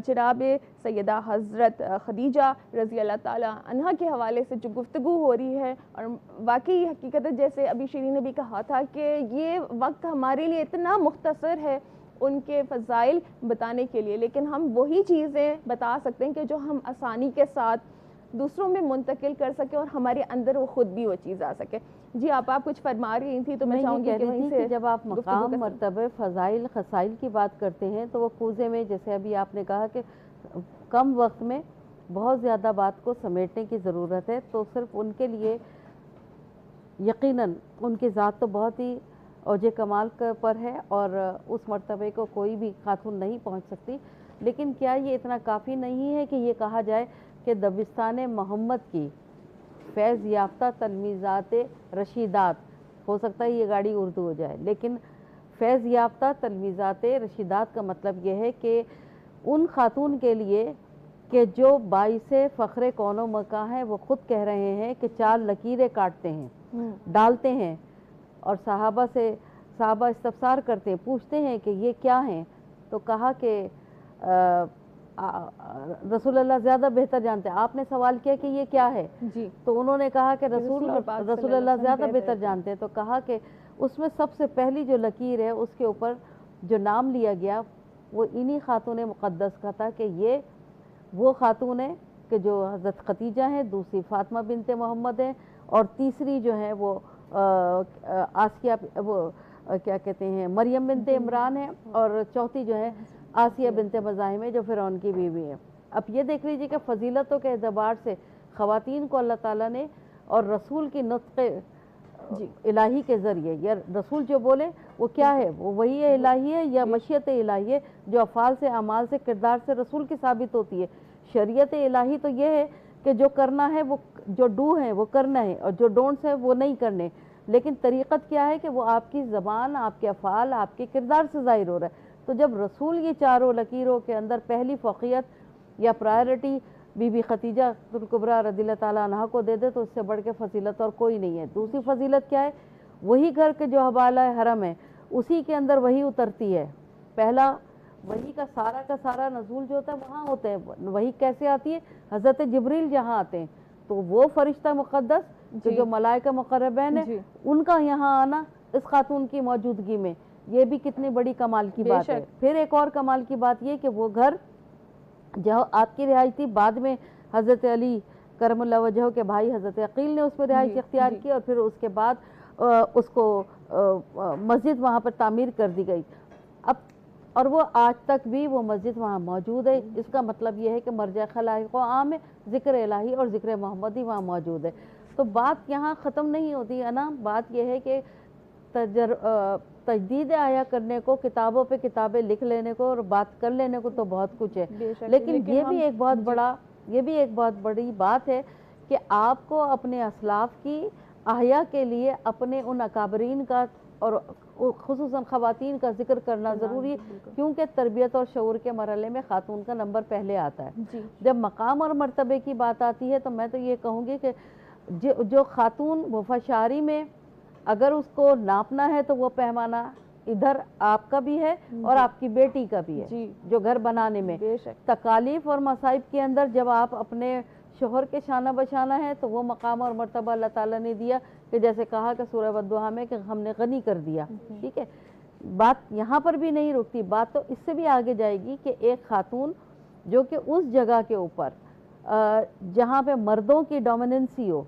جناب سیدہ حضرت خدیجہ رضی اللہ تعالیٰ عنہا کے حوالے سے جو گفتگو ہو رہی ہے، اور واقعی حقیقت جیسے ابھی شیرین نے بھی کہا تھا کہ یہ وقت ہمارے لیے اتنا مختصر ہے ان کے فضائل بتانے کے لیے، لیکن ہم وہی چیزیں بتا سکتے ہیں کہ جو ہم آسانی کے ساتھ دوسروں میں منتقل کر سکیں اور ہمارے اندر وہ خود بھی وہ چیز آ سکے۔ جی آپ کچھ فرما رہی تھی تو میں چاہوں گی کہ وہیں سے جب آپ مقام مرتبہ فضائل خصائل کی بات کرتے ہیں تو وہ کوزے میں، جیسے ابھی آپ نے کہا کہ کم وقت میں بہت زیادہ بات کو سمیٹنے کی ضرورت ہے، تو صرف ان کے لیے یقیناً ان کی ذات تو بہت ہی اوج کمال پر ہے اور اس مرتبے کو کوئی بھی خاتون نہیں پہنچ سکتی، لیکن کیا یہ اتنا کافی نہیں ہے کہ یہ کہا جائے کہ دبستان محمد کی فیض یافتہ تلمیذات رشیدات، ہو سکتا ہے یہ گاڑی اردو ہو جائے، لیکن فیض یافتہ تلمیذات رشیدات کا مطلب یہ ہے کہ ان خاتون کے لیے کہ جو باعث فخر کون و مکاں ہیں، وہ خود کہہ رہے ہیں کہ 4 لکیریں کاٹتے ہیں، ڈالتے ہیں، اور صحابہ استفسار کرتے ہیں، پوچھتے ہیں کہ یہ کیا ہیں، تو کہا کہ رسول اللہ زیادہ بہتر جانتے ہیں۔ آپ نے سوال کیا کہ یہ کیا ہے، جی تو انہوں نے کہا کہ رسول اللہ زیادہ بہتر جانتے ہیں، تو کہا کہ اس میں سب سے پہلی جو لکیر ہے اس کے اوپر جو نام لیا گیا وہ انہی خاتون مقدس کا تھا کہ یہ وہ خاتون ہیں کہ جو حضرت خدیجہ ہیں، دوسری فاطمہ بنت محمد ہیں، اور تیسری جو ہے وہ آسیہ، وہ کیا کہتے ہیں، مریم بنت عمران ہے، اور چوتھی جو ہے آسیہ بنت مزاحم ہے جو فرعون کی بیوی ہے۔ اب یہ دیکھ لیجیے کہ فضیلتوں کے اعتبار سے خواتین کو اللہ تعالیٰ نے اور رسول کی نطق الہی کے ذریعے، یا رسول جو بولے وہ کیا ہے، وہ وہی الہی ہے یا مشیت الہی ہے جو افعال سے، اعمال سے، کردار سے رسول کی ثابت ہوتی ہے۔ شریعت الہی تو یہ ہے کہ جو کرنا ہے، وہ جو ڈو ہے وہ کرنا ہے، اور جو ڈونٹس ہے وہ نہیں کرنے، لیکن طریقت کیا ہے کہ وہ آپ کی زبان، آپ کے افعال، آپ کے کردار سے ظاہر ہو رہا ہے۔ تو جب رسول یہ 4 لکیروں کے اندر پہلی فوقیت یا پرائرٹی بی بی خدیجہ الکبریٰ رضی اللہ تعالیٰ عنہ کو دے دے تو اس سے بڑھ کے فضیلت اور کوئی نہیں ہے۔ دوسری فضیلت کیا ہے، وہی گھر کے جو حوالہ حرم ہے اسی کے اندر وہی اترتی ہے۔ پہلا وہی کا سارا نزول جو ہوتا ہے وہاں ہوتا ہے، وہی کیسے آتی ہے، حضرت جبریل جہاں آتے ہیں، تو وہ فرشتہ مقدس جو ملائکہ مقربین ہیں ان کا یہاں آنا اس خاتون کی موجودگی میں، یہ بھی کتنی بڑی کمال کی بات ہے۔ پھر ایک اور کمال کی بات یہ کہ وہ گھر جو آپ کی رہائش تھی، بعد میں حضرت علی کرم اللہ وجہہ کے بھائی حضرت عقیل نے اس میں رہائش اختیار کی، اور پھر اس کے بعد اس کو مسجد وہاں پر تعمیر کر دی گئی، اور وہ آج تک بھی وہ مسجد وہاں موجود ہے۔ اس کا مطلب یہ ہے کہ مرجع خلائق و عام ہے، ذکر الہی اور ذکر محمدی وہاں موجود ہے۔ تو بات یہاں ختم نہیں ہوتی ہے نا، بات یہ ہے کہ تجدید آیا کرنے کو، کتابوں پہ کتابیں لکھ لینے کو اور بات کر لینے کو تو بہت کچھ ہے، لیکن یہ بھی ایک بہت بڑی بات ہے کہ آپ کو اپنے اسلاف کی احیاء کے لیے اپنے ان اکابرین کا اور خصوصاً خواتین کا ذکر کرنا ضروری ہے، کیونکہ تربیت اور شعور کے مرحلے میں خاتون کا نمبر پہلے آتا ہے۔ جب مقام اور مرتبے کی بات آتی ہے تو میں تو یہ کہوں گی کہ جو خاتون وفاشاری میں اگر اس کو ناپنا ہے تو وہ پیمانہ ادھر آپ کا بھی ہے اور آپ کی بیٹی کا بھی ہے، جو گھر بنانے میں تکالیف اور مصائب کے اندر جب آپ اپنے شوہر کے شانہ بشانہ ہیں تو وہ مقام اور مرتبہ اللہ تعالیٰ نے دیا کہ جیسے کہا کہ سورہ والضحیٰ میں کہ ہم نے غنی کر دیا، ٹھیک ہے۔ بات یہاں پر بھی نہیں رکتی، بات تو اس سے بھی آگے جائے گی کہ ایک خاتون جو کہ اس جگہ کے اوپر جہاں پہ مردوں کی ڈومیننسی ہو،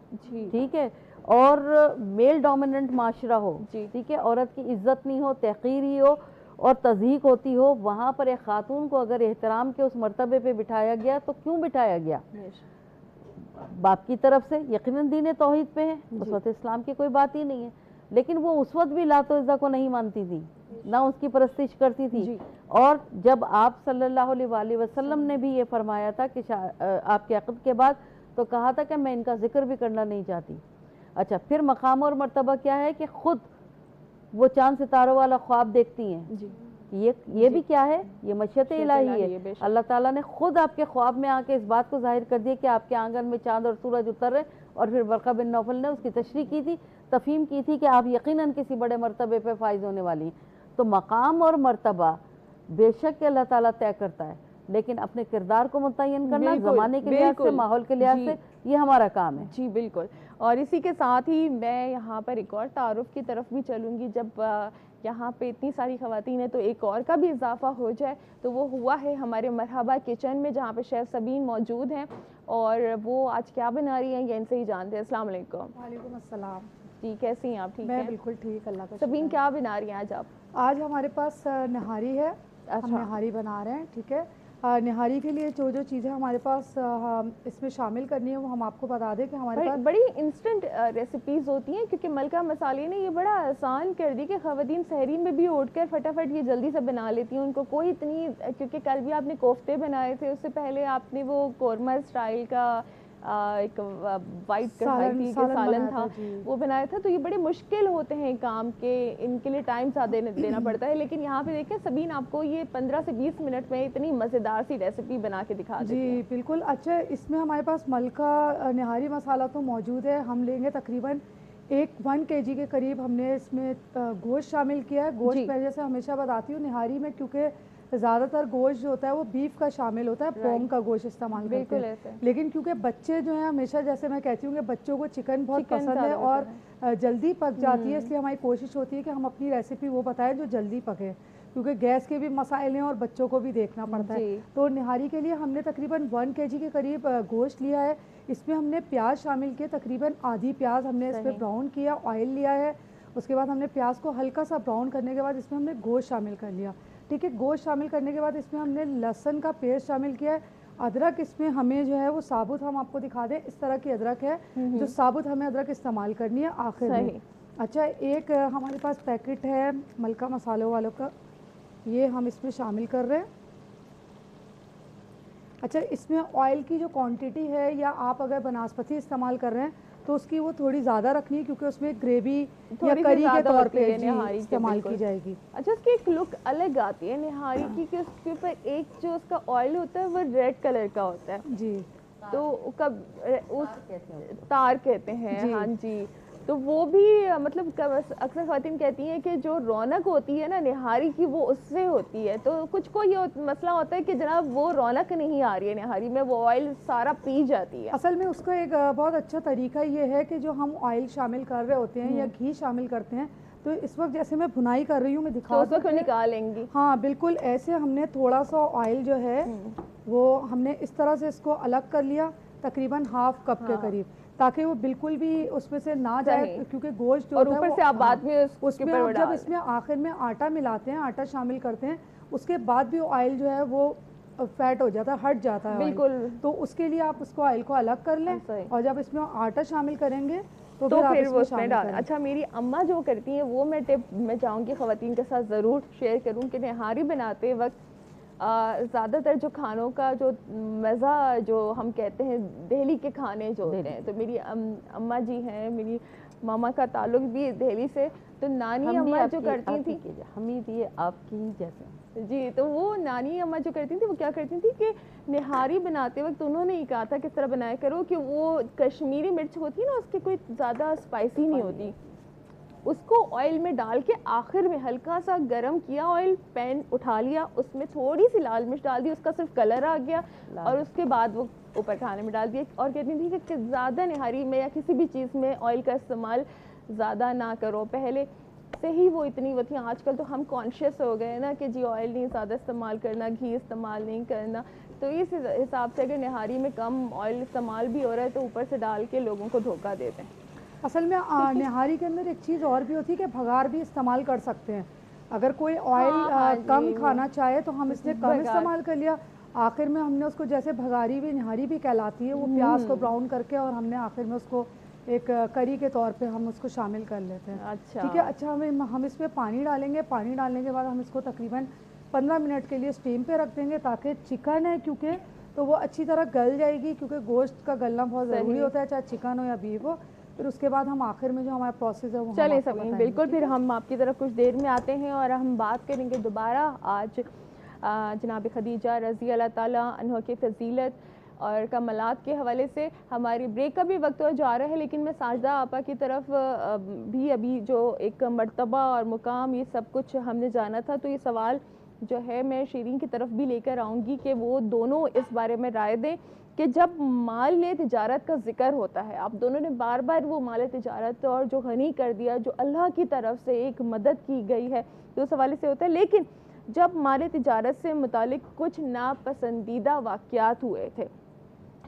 ٹھیک ہے، اور میل ڈومیننٹ معاشرہ ہو، ٹھیک ہے، عورت کی عزت نہیں ہو، تحقیر ہی ہو اور تضحیق ہوتی ہو، وہاں پر ایک خاتون کو اگر احترام کے اس مرتبے پہ بٹھایا گیا تو کیوں بٹھایا گیا؟ باپ کی طرف سے یقیناً دین توحید پہ ہے، اسوۃ اسلام کی کوئی بات ہی نہیں ہے، لیکن وہ اس وقت بھی لات و عزہ کو نہیں مانتی تھی، نہ اس کی پرستش کرتی تھی، اور جب آپ صلی اللہ علیہ وآلہ وسلم نے بھی یہ فرمایا تھا کہ آپ کے عقد کے بعد تو کہا تھا کہ میں ان کا ذکر بھی کرنا نہیں چاہتی۔ اچھا، پھر مقام اور مرتبہ کیا ہے کہ خود وہ چاند ستاروں والا خواب دیکھتی ہیں، یہ بھی کیا ہے، یہ مشیت الہی ہے۔ اللہ تعالیٰ نے خود آپ کے خواب میں آ کے اس بات کو ظاہر کر دیا کہ آپ کے آنگن میں چاند اور سورج اتر رہے، اور پھر ورقہ بن نوفل نے اس کی تشریح کی تھی، تفہیم کی تھی کہ آپ یقیناً کسی بڑے مرتبے پہ فائز ہونے والی ہیں۔ تو مقام اور مرتبہ بے شک کہ اللہ تعالیٰ طے کرتا ہے، لیکن اپنے کردار کو متعین کرنا بالکل، زمانے کے لحاظ سے، بالکل، ماحول کے لحاظ جی، سے، یہ ہمارا کام ہے۔ جی بالکل۔ اور اسی کے ساتھ ہی میں یہاں پر ایک اور تعارف کی طرف بھی چلوں گی، جب یہاں پہ اتنی ساری خواتین ہیں تو ایک اور کا بھی اضافہ ہو جائے، تو وہ ہوا ہے ہمارے مرحبا کچن میں، جہاں پہ شیف سبین موجود ہیں، اور وہ آج کیا بنا رہی ہیں یہ ان سے ہی جانتے ہیں۔ السلام علیکم۔ وعلیکم السلام۔ جی کیسی ہیں آپ؟ ٹھیک میں ہیں؟ بالکل ٹھیک، اللہ کا سبین شکر ہے۔ کیا بنا رہی ہیں آج آپ؟ آج ہمارے پاس نہاری ہے، ہم اچھا، نہاری بنا رہے ہیں، ٹھیک ہے۔ نہاری کے لیے جو جو چیزیں ہمارے پاس اس میں شامل کرنی ہے وہ ہم آپ کو بتا دیں کہ ہمارے پاس بڑی انسٹنٹ ریسیپیز ہوتی ہیں، کیونکہ ملکہ مسالے نے یہ بڑا آسان کر دی کہ خواتین سحری میں بھی اٹھ کر فٹافٹ یہ جلدی سے بنا لیتی ہیں، ان کو کوئی اتنی، کیونکہ کل بھی آپ نے کوفتے بنائے تھے، اس سے پہلے آپ نے وہ قورمہ اسٹائل کا ایک وائٹ کڑھائی تھی کہ سالن تھا وہ بنایا تھا، تو یہ بڑے مشکل ہوتے ہیں کام کے، ان کے لیے ٹائم زیادہ دینا پڑتا ہے، لیکن یہاں پہ دیکھیں سبین آپ کو یہ 15 سے 20 منٹ میں اتنی مزیدار سی ریسیپی بنا کے دکھا دیتی ہیں۔ جی بالکل۔ اچھا، اس میں ہمارے پاس ملکہ نہاری مسالہ تو موجود ہے، ہم لیں گے تقریباً 1 kg کے قریب ہم نے اس میں گوشت شامل کیا ہے۔ گوشت میں جیسے ہمیشہ بتاتی ہوں نہاری میں، کیونکہ زیادہ تر گوشت جو ہوتا ہے وہ بیف کا شامل ہوتا ہے، پونگ کا گوشت استعمال کرتے ہیں، لیکن کیونکہ بچے جو ہیں ہمیشہ، جیسے میں کہتی ہوں کہ بچوں کو چکن بہت پسند ہے اور جلدی پک جاتی ہے، اس لیے ہماری کوشش ہوتی ہے کہ ہم اپنی ریسیپی وہ بتائیں جو جلدی پکے، کیونکہ گیس کے بھی مسائل ہیں اور بچوں کو بھی دیکھنا پڑتا ہے۔ تو نہاری کے لیے ہم نے تقریباً 1 kg کے قریب گوشت لیا ہے، اس میں ہم نے پیاز شامل کیے، تقریباً آدھی پیاز ہم نے اس میں براؤن کیا، آئل لیا ہے، اس کے بعد ہم نے پیاز کو ہلکا سا براؤن کرنے کے بعد اس میں ہم نے گوشت شامل کر لیا، ٹھیک ہے۔ گوشت شامل کرنے کے بعد اس میں ہم نے لہسن کا پیسٹ شامل کیا ہے، ادرک اس میں ہمیں جو ہے وہ ثابت، ہم آپ کو دکھا دیں اس طرح کی ادرک ہے جو ثابت ہمیں ادرک استعمال کرنی ہے آخر میں۔ اچھا، ایک ہمارے پاس پیکٹ ہے ملکہ مسالوں والوں کا، یہ ہم اس میں شامل کر رہے ہیں۔ اچھا، اس میں آئل کی جو کوانٹٹی ہے، یا آپ اگر بناسپتی استعمال کر رہے ہیں تو اس کی وہ تھوڑی زیادہ رکھنی ہے، کیونکہ اس میں گریوی یا کری کے طور پہ استعمال کی جائے گی۔ اچھا، اس کی ایک لک الگ آتی ہے نہاری کی، کہ اس کے اوپر ایک جو اس کا آئل ہوتا ہے وہ ریڈ کلر کا ہوتا ہے، جی، تو تار کہتے ہیں، ہاں جی، تو وہ بھی مطلب اکثر خواتین کہتی ہیں کہ جو رونق ہوتی ہے نا نہاری کی وہ اس سے ہوتی ہے، تو کچھ کو یہ مسئلہ ہوتا ہے کہ جناب وہ رونق نہیں آ رہی ہے نہاری میں، وہ آئل سارا پی جاتی ہے۔ اصل میں اس کا ایک بہت اچھا طریقہ یہ ہے کہ جو ہم آئل شامل کر رہے ہوتے ہیں یا گھی شامل کرتے ہیں، تو اس وقت جیسے میں بھنائی کر رہی ہوں، میں دکھا اس وقت نکالیں گی، ہاں بالکل ایسے ہم نے تھوڑا سا آئل جو ہے وہ ہم نے اس طرح سے اس کو الگ کر لیا، تقریباً ½ کپ کے قریب، تاکہ وہ بالکل بھی اس میں سے نہ جائے، کیونکہ گوشت جو اور اوپر سے آپ بعد میں اس میں جب اس میں آخر میں آٹا ملاتے ہیں، آٹا شامل کرتے ہیں، اس کے بعد بھی آئل جو ہے وہ فیٹ ہو جاتا ہے، ہٹ جاتا ہے بالکل، تو اس کے لیے آپ اس کو آئل کو الگ کر لیں، اور جب اس میں آٹا شامل کریں گے تو پھر وہ اس میں ڈالیں۔ اچھا، میری اماں جو کرتی ہیں وہ میں ٹپ میں چاہوں گی خواتین کے ساتھ ضرور شیئر کروں کہ نہاری بناتے وقت زیادہ تر جو کھانوں کا جو مزہ جو ہم کہتے ہیں دہلی کے کھانے جو ہوتے ہیں، تو میری اماں جی ہیں، میری ماما کا تعلق بھی دہلی سے، تو نانی اماں جو کرتی تھی، حمید یہ آپ کی ہی جیسے، جی، تو وہ نانی اماں جو کرتی تھی وہ کیا کرتی تھی کہ نہاری بناتے وقت انہوں نے ہی کہا تھا کس طرح بنایا کرو کہ وہ کشمیری مرچ ہوتی ہے نا، اس کی کوئی زیادہ اسپائسی نہیں ہوتی، اس کو آئل میں ڈال کے آخر میں ہلکا سا گرم کیا، آئل پین اٹھا لیا، اس میں تھوڑی سی لال مرچ ڈال دی، اس کا صرف کلر آ گیا، اور اس کے بعد وہ اوپر کھانے میں ڈال دیا، اور کہتی تھی کہ زیادہ نہاری میں یا کسی بھی چیز میں آئل کا استعمال زیادہ نہ کرو، پہلے سے ہی وہ اتنی وہ تھی، آج کل تو ہم کانشیس ہو گئے نا کہ جی آئل نہیں زیادہ استعمال کرنا، گھی استعمال نہیں کرنا، تو اس حساب سے اگر نہاری میں کم آئل استعمال بھی ہو رہا ہے تو اوپر سے ڈال کے لوگوں کو دھوکہ دیتے ہیں۔ اصل میں نہاری کے اندر ایک چیز اور بھی ہوتی ہے کہ بھگار بھی استعمال کر سکتے ہیں، اگر کوئی آئل کم کھانا چاہے تو ہم اس نے کم استعمال کر لیا، آخر میں ہم نے اس کو جیسے بھگاری بھی نہاری بھی کہلاتی ہے، وہ پیاز کو براؤن کر کے اور ہم نے آخر میں اس کو ایک کری کے طور پہ ہم اس کو شامل کر لیتے ہیں، ٹھیک ہے۔ اچھا، ہم اس میں پانی ڈالیں گے، پانی ڈالنے کے بعد ہم اس کو تقریباً 15 منٹ کے لیے اسٹیم پہ رکھ دیں گے، تاکہ چکن ہے کیونکہ تو وہ اچھی طرح گل جائے گی، کیونکہ گوشت کا گلنا بہت ضروری ہوتا ہے، چاہے چکن ہو یا بیف ہو، پھر اس کے بعد ہم آخر میں جو ہمارا پروسیس ہے وہ چلیں سبین، بالکل، پھر ہم آپ کی طرف کچھ دیر میں آتے ہیں اور ہم بات کریں گے دوبارہ آج جناب خدیجہ رضی اللہ تعالیٰ عنہ کی فضیلت اور کمالات کے حوالے سے۔ ہماری بریک کا بھی وقت ہو جا رہا ہے، لیکن میں ساجدہ آپا کی طرف بھی ابھی جو ایک مرتبہ اور مقام یہ سب کچھ ہم نے جانا تھا، تو یہ سوال جو ہے میں شیرین کی طرف بھی لے کر آؤں گی کہ وہ دونوں اس بارے میں رائے دیں کہ جب مال تجارت کا ذکر ہوتا ہے، آپ دونوں نے بار بار وہ مال تجارت اور جو غنی کر دیا، جو اللہ کی طرف سے ایک مدد کی گئی ہے، تو اس حوالے سے ہوتا ہے، لیکن جب مال تجارت سے متعلق کچھ ناپسندیدہ واقعات ہوئے تھے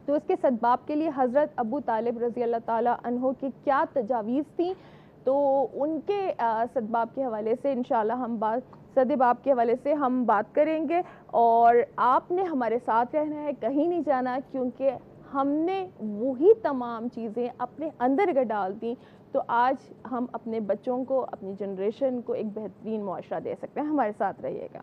تو اس کے سدباب کے لیے حضرت ابو طالب رضی اللہ تعالیٰ عنہ کی کیا تجاویز تھیں، تو ان کے سدباب کے حوالے سے انشاءاللہ ہم سدباب کے حوالے سے ہم بات کریں گے، اور آپ نے ہمارے ساتھ رہنا ہے، کہیں نہیں جانا، کیونکہ ہم نے وہی تمام چیزیں اپنے اندر اگر ڈال دیں تو آج ہم اپنے بچوں کو، اپنی جنریشن کو ایک بہترین معاشرہ دے سکتے ہیں۔ ہمارے ساتھ رہیے گا۔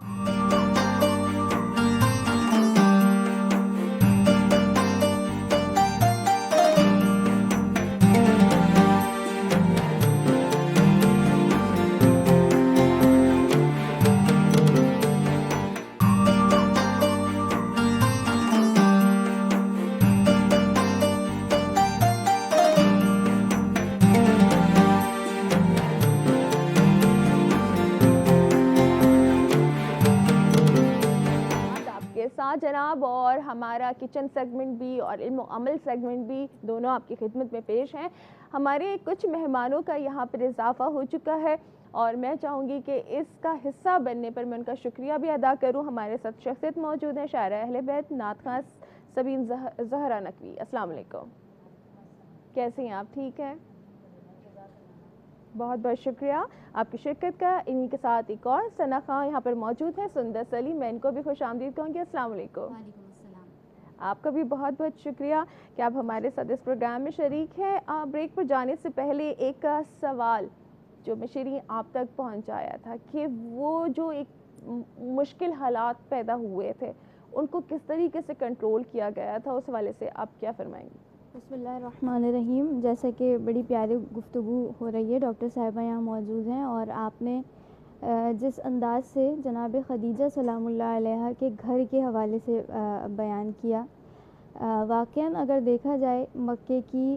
ساتھ جناب، اور ہمارا کچن سیگمنٹ بھی اور علم و عمل سیگمنٹ بھی دونوں آپ کی خدمت میں پیش ہیں۔ ہمارے کچھ مہمانوں کا یہاں پر اضافہ ہو چکا ہے اور میں چاہوں گی کہ اس کا حصہ بننے پر میں ان کا شکریہ بھی ادا کروں۔ ہمارے ساتھ شخصیت موجود ہیں، شاعرہ اہل بیت نعت خواں سبین زہرا نقوی۔ السلام علیکم، کیسے ہیں آپ؟ ٹھیک ہیں؟ بہت بہت شکریہ آپ کی شرکت کا۔ انہی کے ساتھ ایک اور ثنا خان یہاں پر موجود ہیں، سندر سلیم، میں ان کو بھی خوش آمدید کہوں گی۔ السلام علیکم۔ وعلیکم السلام۔ آپ کا بھی بہت بہت شکریہ کہ آپ ہمارے ساتھ اس پروگرام میں شریک ہیں۔ بریک پر جانے سے پہلے ایک سوال جو میں شیرین آپ تک پہنچایا تھا کہ وہ جو ایک مشکل حالات پیدا ہوئے تھے ان کو کس طریقے سے کنٹرول کیا گیا تھا، اس حوالے سے آپ کیا فرمائیں گی؟ بسم اللہ الرحمن الرحیم۔ جیسا کہ بڑی پیاری گفتگو ہو رہی ہے، ڈاکٹر صاحبہ یہاں موجود ہیں، اور آپ نے جس انداز سے جناب خدیجہ سلام اللہ علیہ کے گھر کے حوالے سے بیان کیا، واقعاً اگر دیکھا جائے مکے کی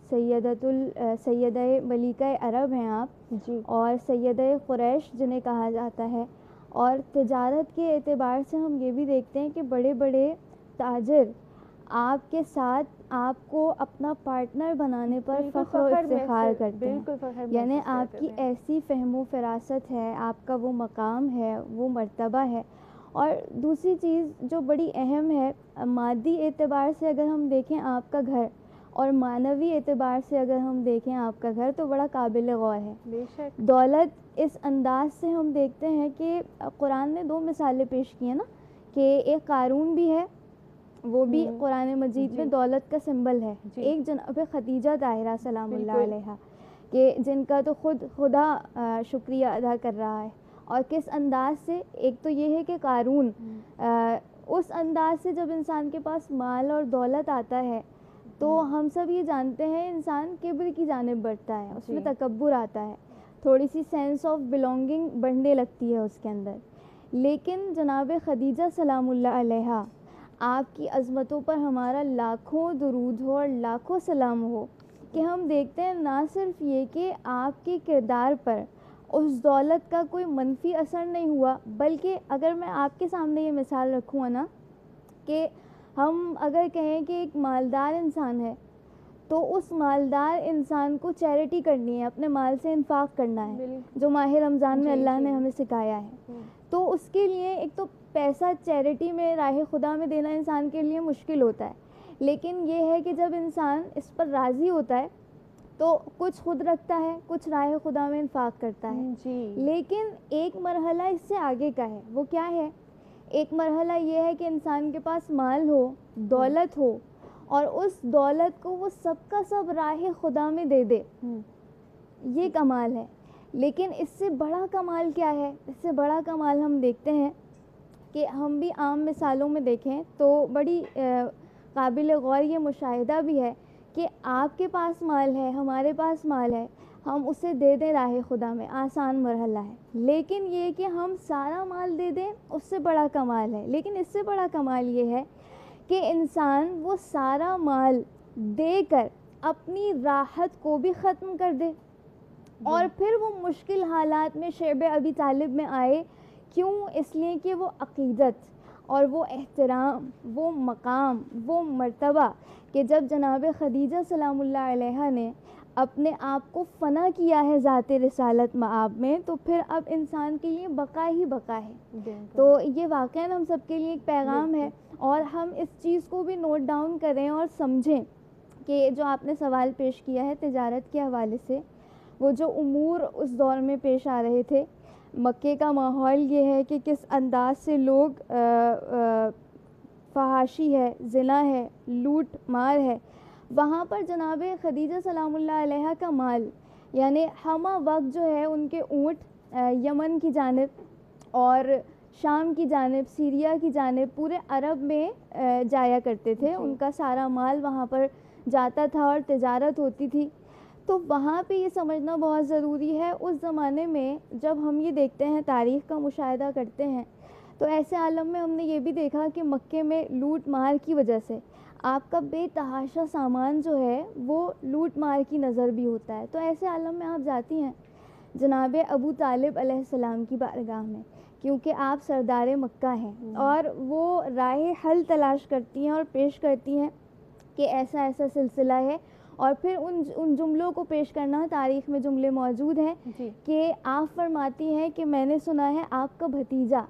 سیدہ ملکہ عرب ہیں آپ جی، اور سیدہ قریش جنہیں کہا جاتا ہے، اور تجارت کے اعتبار سے ہم یہ بھی دیکھتے ہیں کہ بڑے بڑے تاجر آپ کے ساتھ آپ کو اپنا پارٹنر بنانے پر فخر و افتخار کرتے ہیں، یعنی آپ کی ایسی فہم و فراست ہے، آپ کا وہ مقام ہے، وہ مرتبہ ہے۔ اور دوسری چیز جو بڑی اہم ہے، مادی اعتبار سے اگر ہم دیکھیں آپ کا گھر اور معنوی اعتبار سے اگر ہم دیکھیں آپ کا گھر تو بڑا قابل غور ہے۔ بے شک دولت اس انداز سے ہم دیکھتے ہیں کہ قرآن نے دو مثالیں پیش کی ہیں نا، کہ ایک قارون بھی ہے، وہ بھی قرآن مجید میں دولت کا سمبل ہے، ایک جناب خدیجہ طاہرہ سلام اللہ علیہ کہ جن کا تو خدا شکریہ ادا کر رہا ہے، اور کس انداز سے، ایک تو یہ ہے کہ قارون اس انداز سے جب انسان کے پاس مال اور دولت آتا ہے تو ہم سب یہ جانتے ہیں انسان کبر کی جانب بڑھتا ہے، اس میں تکبر آتا ہے، تھوڑی سی سینس آف بلونگنگ بڑھنے لگتی ہے اس کے اندر۔ لیکن جناب خدیجہ سلام اللہ علیہ آپ کی عظمتوں پر ہمارا لاکھوں درود ہو اور لاکھوں سلام ہو کہ ہم دیکھتے ہیں نہ صرف یہ کہ آپ کے کردار پر اس دولت کا کوئی منفی اثر نہیں ہوا، بلکہ اگر میں آپ کے سامنے یہ مثال رکھوں نا کہ ہم اگر کہیں کہ ایک مالدار انسان ہے تو اس مالدار انسان کو چیریٹی کرنی ہے، اپنے مال سے انفاق کرنا ہے، جو ماہ رمضان میں اللہ نے ہمیں سکھایا ہے، تو اس کے لیے ایک تو پیسہ چیریٹی میں راہ خدا میں دینا انسان کے لیے مشکل ہوتا ہے، لیکن یہ ہے کہ جب انسان اس پر راضی ہوتا ہے تو کچھ خود رکھتا ہے، کچھ راہ خدا میں انفاق کرتا ہے۔ لیکن ایک مرحلہ اس سے آگے کا ہے، وہ کیا ہے؟ ایک مرحلہ یہ ہے کہ انسان کے پاس مال ہو، دولت ہو، اور اس دولت کو وہ سب کا سب راہ خدا میں دے دے، یہ کمال ہے۔ لیکن اس سے بڑا کمال کیا ہے؟ اس سے بڑا کمال ہم دیکھتے ہیں کہ ہم بھی عام مثالوں میں دیکھیں تو بڑی قابل غور یہ مشاہدہ بھی ہے کہ آپ کے پاس مال ہے، ہمارے پاس مال ہے، ہم اسے دے دیں راہ خدا میں، آسان مرحلہ ہے، لیکن یہ کہ ہم سارا مال دے دیں اس سے بڑا کمال ہے۔ لیکن اس سے بڑا کمال یہ ہے کہ انسان وہ سارا مال دے کر اپنی راحت کو بھی ختم کر دے، اور پھر وہ مشکل حالات میں شعب ابی طالب میں آئے کیوں؟ اس لیے کہ وہ عقیدت اور وہ احترام، وہ مقام، وہ مرتبہ کہ جب جناب خدیجہ سلام اللہ علیہ نے اپنے آپ کو فنا کیا ہے ذات رسالت مآب میں، تو پھر اب انسان کے لیے بقا ہی بقا ہے۔ تو یہ واقعاً ہم سب کے لیے ایک پیغام ہے، اور ہم اس چیز کو بھی نوٹ ڈاؤن کریں اور سمجھیں کہ جو آپ نے سوال پیش کیا ہے تجارت کے حوالے سے، وہ جو امور اس دور میں پیش آ رہے تھے، مکے کا ماحول یہ ہے کہ کس انداز سے لوگ فحاشی ہے، زنا ہے، لوٹ مار ہے، وہاں پر جناب خدیجہ سلام اللہ علیہ کا مال، یعنی ہمہ وقت جو ہے ان کے اونٹ یمن کی جانب اور شام کی جانب، سیریا کی جانب، پورے عرب میں جایا کرتے تھے، ان کا سارا مال وہاں پر جاتا تھا اور تجارت ہوتی تھی۔ تو وہاں پہ یہ سمجھنا بہت ضروری ہے، اس زمانے میں جب ہم یہ دیکھتے ہیں، تاریخ کا مشاہدہ کرتے ہیں، تو ایسے عالم میں ہم نے یہ بھی دیکھا کہ مکے میں لوٹ مار کی وجہ سے آپ کا بے تحاشا سامان جو ہے وہ لوٹ مار کی نظر بھی ہوتا ہے۔ تو ایسے عالم میں آپ جاتی ہیں جناب ابو طالب علیہ السلام کی بارگاہ میں، کیونکہ آپ سردار مکہ ہیں، اور وہ راہ حل تلاش کرتی ہیں اور پیش کرتی ہیں کہ ایسا ایسا سلسلہ ہے، اور پھر ان جملوں کو پیش کرنا، تاریخ میں جملے موجود ہیں کہ آپ فرماتی ہیں کہ میں نے سنا ہے آپ کا بھتیجا،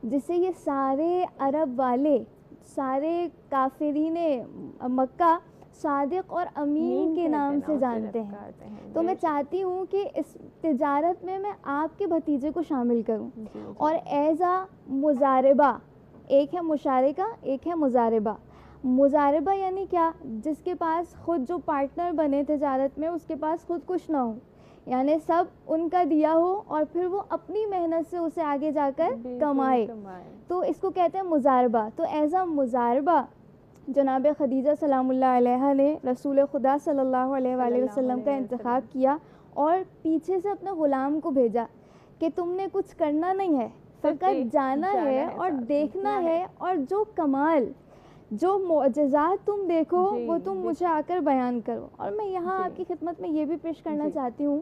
جسے یہ سارے عرب والے، سارے کافرین مکہ صادق اور امین کے نام سے جانتے ہیں، تو میں چاہتی ہوں کہ اس تجارت میں آپ کے بھتیجے کو شامل کروں، اور ایزا مزاربہ، ایک ہے مشارکہ، ایک ہے مزاربہ۔ مزاربہ یعنی کیا؟ جس کے پاس خود جو پارٹنر بنے تجارت میں، اس کے پاس خود کچھ نہ ہو، یعنی سب ان کا دیا ہو اور پھر وہ اپنی محنت سے اسے آگے جا کر کمائے، تو اس کو کہتے ہیں مزاربہ۔ تو ایزا مزاربہ جناب خدیجہ سلام اللہ علیہ نے رسول خدا صلی اللہ علیہ وآلہ وسلم کا انتخاب کیا، اور پیچھے سے اپنے غلام کو بھیجا کہ تم نے کچھ کرنا نہیں ہے، فقط جانا ہے اور دیکھنا ہے، اور جو کمال، جو معجزات تم دیکھو وہ تم مجھے آ کر بیان کرو۔ اور میں یہاں آپ کی خدمت میں یہ بھی پیش کرنا چاہتی ہوں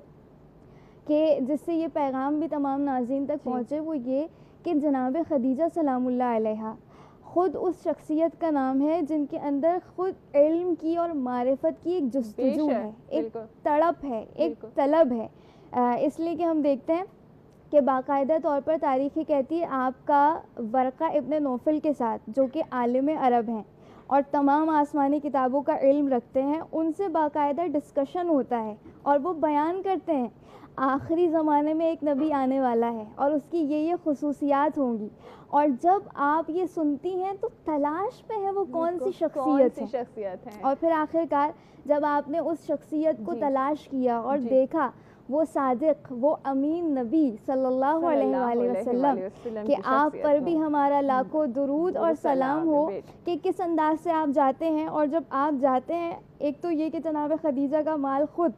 کہ جس سے یہ پیغام بھی تمام ناظرین تک پہنچے، وہ یہ کہ جناب خدیجہ سلام اللہ علیہ خود اس شخصیت کا نام ہے جن کے اندر خود علم کی اور معرفت کی ایک جستجو ہے، ایک تڑپ ہے، ایک طلب ہے، اس لیے کہ ہم دیکھتے ہیں کہ باقاعدہ طور پر تاریخ یہ کہتی ہے آپ کا ورقہ ابن نوفل کے ساتھ، جو کہ عالم عرب ہیں اور تمام آسمانی کتابوں کا علم رکھتے ہیں، ان سے باقاعدہ ڈسکشن ہوتا ہے، اور وہ بیان کرتے ہیں آخری زمانے میں ایک نبی آنے والا ہے اور اس کی یہ خصوصیات ہوں گی، اور جب آپ یہ سنتی ہیں تو تلاش میں ہے وہ کون سی شخصیت ہے، اور پھر آخرکار جب آپ نے اس شخصیت کو تلاش کیا اور دیکھا، وہ صادق، وہ امین نبی صلی اللہ علیہ وآلہ وسلم، کہ آپ پر بھی ہمارا لاکھوں درود اور سلام ہو، کہ کس انداز سے آپ جاتے ہیں، اور جب آپ جاتے ہیں، ایک تو یہ کہ جناب خدیجہ کا مال خود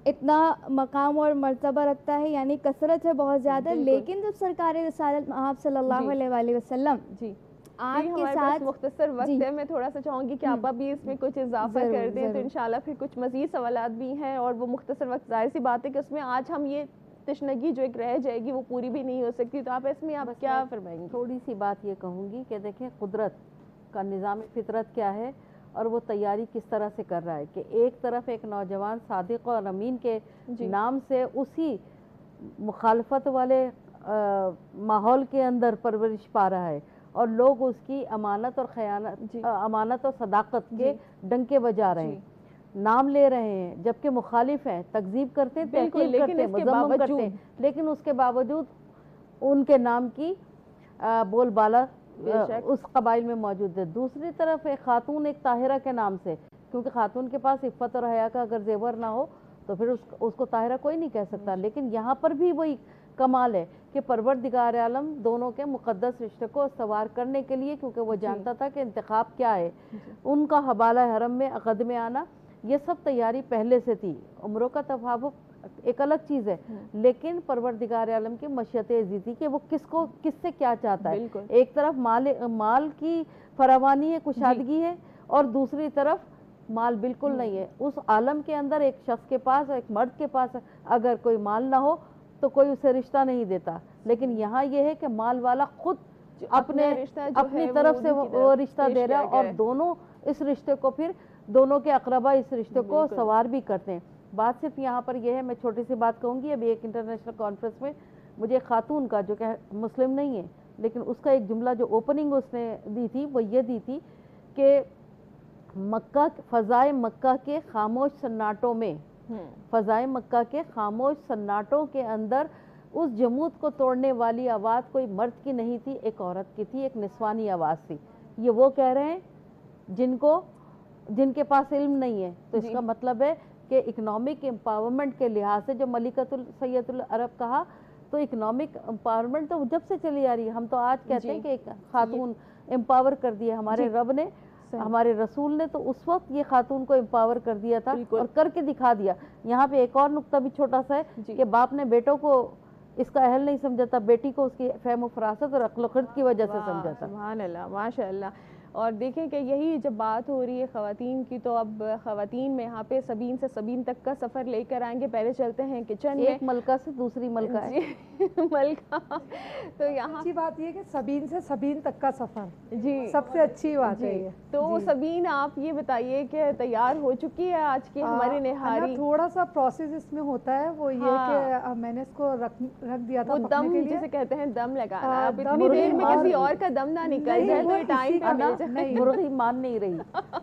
اتنا مقام اور مرتبہ رکھتا ہے، یعنی کثرت ہے بہت زیادہ، لیکن جب سرکار رسالت آپ صلی اللہ علیہ وآلہ وسلم آپ کے ساتھ مختصر وقت ہے، میں تھوڑا سا چاہوں گی کہ آپ بھی اس میں کچھ اضافہ کر دیں، تو انشاءاللہ پھر کچھ مزید سوالات بھی ہیں، اور وہ مختصر وقت ظاہر سی بات ہے کہ اس میں آج ہم یہ تشنگی جو ایک رہ جائے گی وہ پوری بھی نہیں ہو سکتی، تو آپ اس میں آپ کیا فرمائیں گے؟ تھوڑی سی بات یہ کہوں گی کہ دیکھیں قدرت کا نظام فطرت کیا ہے، اور وہ تیاری کس طرح سے کر رہا ہے کہ ایک طرف ایک نوجوان صادق اور امین کے نام سے اسی مخالفت والے ماحول کے اندر پرورش پا رہا ہے، اور لوگ اس کی امانت اور خیانت، امانت اور صداقت کے ڈنکے بجا رہے ہیں، نام لے رہے ہیں، جبکہ مخالف ہیں، تکذیب کرتے ہیں، تحقیر کرتے ہیں، مذمم کرتے ہیں، لیکن اس کے باوجود ان کے نام کی بول بالا اس قبائل میں موجود ہے۔ دوسری طرف ایک خاتون، ایک طاہرہ کے نام سے، کیونکہ خاتون کے پاس عفت اور حیا کا اگر زیور نہ ہو تو پھر اس کو طاہرہ کوئی نہیں کہہ سکتا، لیکن یہاں پر بھی وہی کمال ہے کہ پروردگار عالم دونوں کے مقدس رشتے کو استوار کرنے کے لیے، کیونکہ وہ جانتا تھا کہ انتخاب کیا ہے، ان کا حبالہ حرم میں عقد میں آنا، یہ سب تیاری پہلے سے تھی۔ عمروں کا تفاوت ایک الگ چیز ہے، لیکن پروردگار عالم کی مشیت عزیزی کہ وہ کس سے کیا چاہتا ہے، ایک طرف مال کی فراوانی ہے، کشادگی ہے، اور دوسری طرف مال بالکل نہیں ہے۔ اس عالم کے اندر ایک شخص کے پاس، ایک مرد کے پاس اگر کوئی مال نہ ہو تو کوئی اسے رشتہ نہیں دیتا، لیکن یہاں یہ ہے کہ مال والا خود اپنے رشتہ جو اپنی ہے طرف سے وہ رشتہ دے رہا ہے، کیا اور گیا ہے۔ دونوں اس رشتے کو پھر دونوں کے اقربا اس رشتے کو بالکل۔ سوار بھی کرتے ہیں۔ بات صرف یہاں پر یہ ہے، میں چھوٹی سی بات کہوں گی، ابھی ایک انٹرنیشنل کانفرنس میں مجھے ایک خاتون کا، جو کہ مسلم نہیں ہے لیکن اس کا ایک جملہ جو اوپننگ اس نے دی تھی وہ یہ دی تھی کہ مکہ، فضائے مکہ کے خاموش سناٹوں میں، فضائے مکہ کے خاموش سناٹوں کے اندر اس جمود کو توڑنے والی آواز کوئی مرد کی نہیں تھی، ایک عورت کی تھی، ایک نسوانی آواز تھی۔ یہ وہ کہہ رہے ہیں جن کے پاس علم نہیں ہے، تو اس کا مطلب ہے کہ اکنامک امپاورمنٹ کے لحاظ سے جو ملکۃ سید العرب کہا، تو اکنامک امپاورمنٹ تو جب سے چلی آ رہی ہے، ہم تو آج کہتے ہیں کہ ایک خاتون امپاور کر دیا ہمارے رب نے، ہمارے رسول نے، تو اس وقت یہ خاتون کو امپاور کر دیا تھا اور کر کے دکھا دیا۔ یہاں پہ ایک اور نقطہ بھی چھوٹا سا ہے کہ باپ نے بیٹوں کو اس کا اہل نہیں سمجھا تھا، بیٹی کو اس کی فہم و فراست اور عقل و خرد کی وجہ سے سمجھا تھا۔ سبحان اللہ، ماشاء اللہ۔ اور دیکھیں کہ یہی جب بات ہو رہی ہے خواتین کی، تو اب خواتین میں یہاں پہ سبین سے سبین تک کا سفر لے کر آئیں گے۔ پہلے چلتے ہیں کچن میں، ایک ملکہ سے دوسری ملکہ ہے، ملکہ، تو یہاں اچھی بات یہ کہ سبین سے سبین تک کا سفر، جی سب سے اچھی بات ہے یہ۔ تو سبین آپ یہ بتائیے کہ تیار ہو چکی ہے آج کی ہماری نہاری؟ تھوڑا سا پروسیس اس میں ہوتا ہے، وہ یہ کہ میں نے اس کو رکھ دیا تھا وہ پکنے دم کے لیے، جسے کہتے ہیں دم لگانا، اب اتنی دیر میں کسی اور کا دم نہ نکل جائے تو ٹائم پہ مل جائے۔ نہیں مرغی مان نہیں رہی۔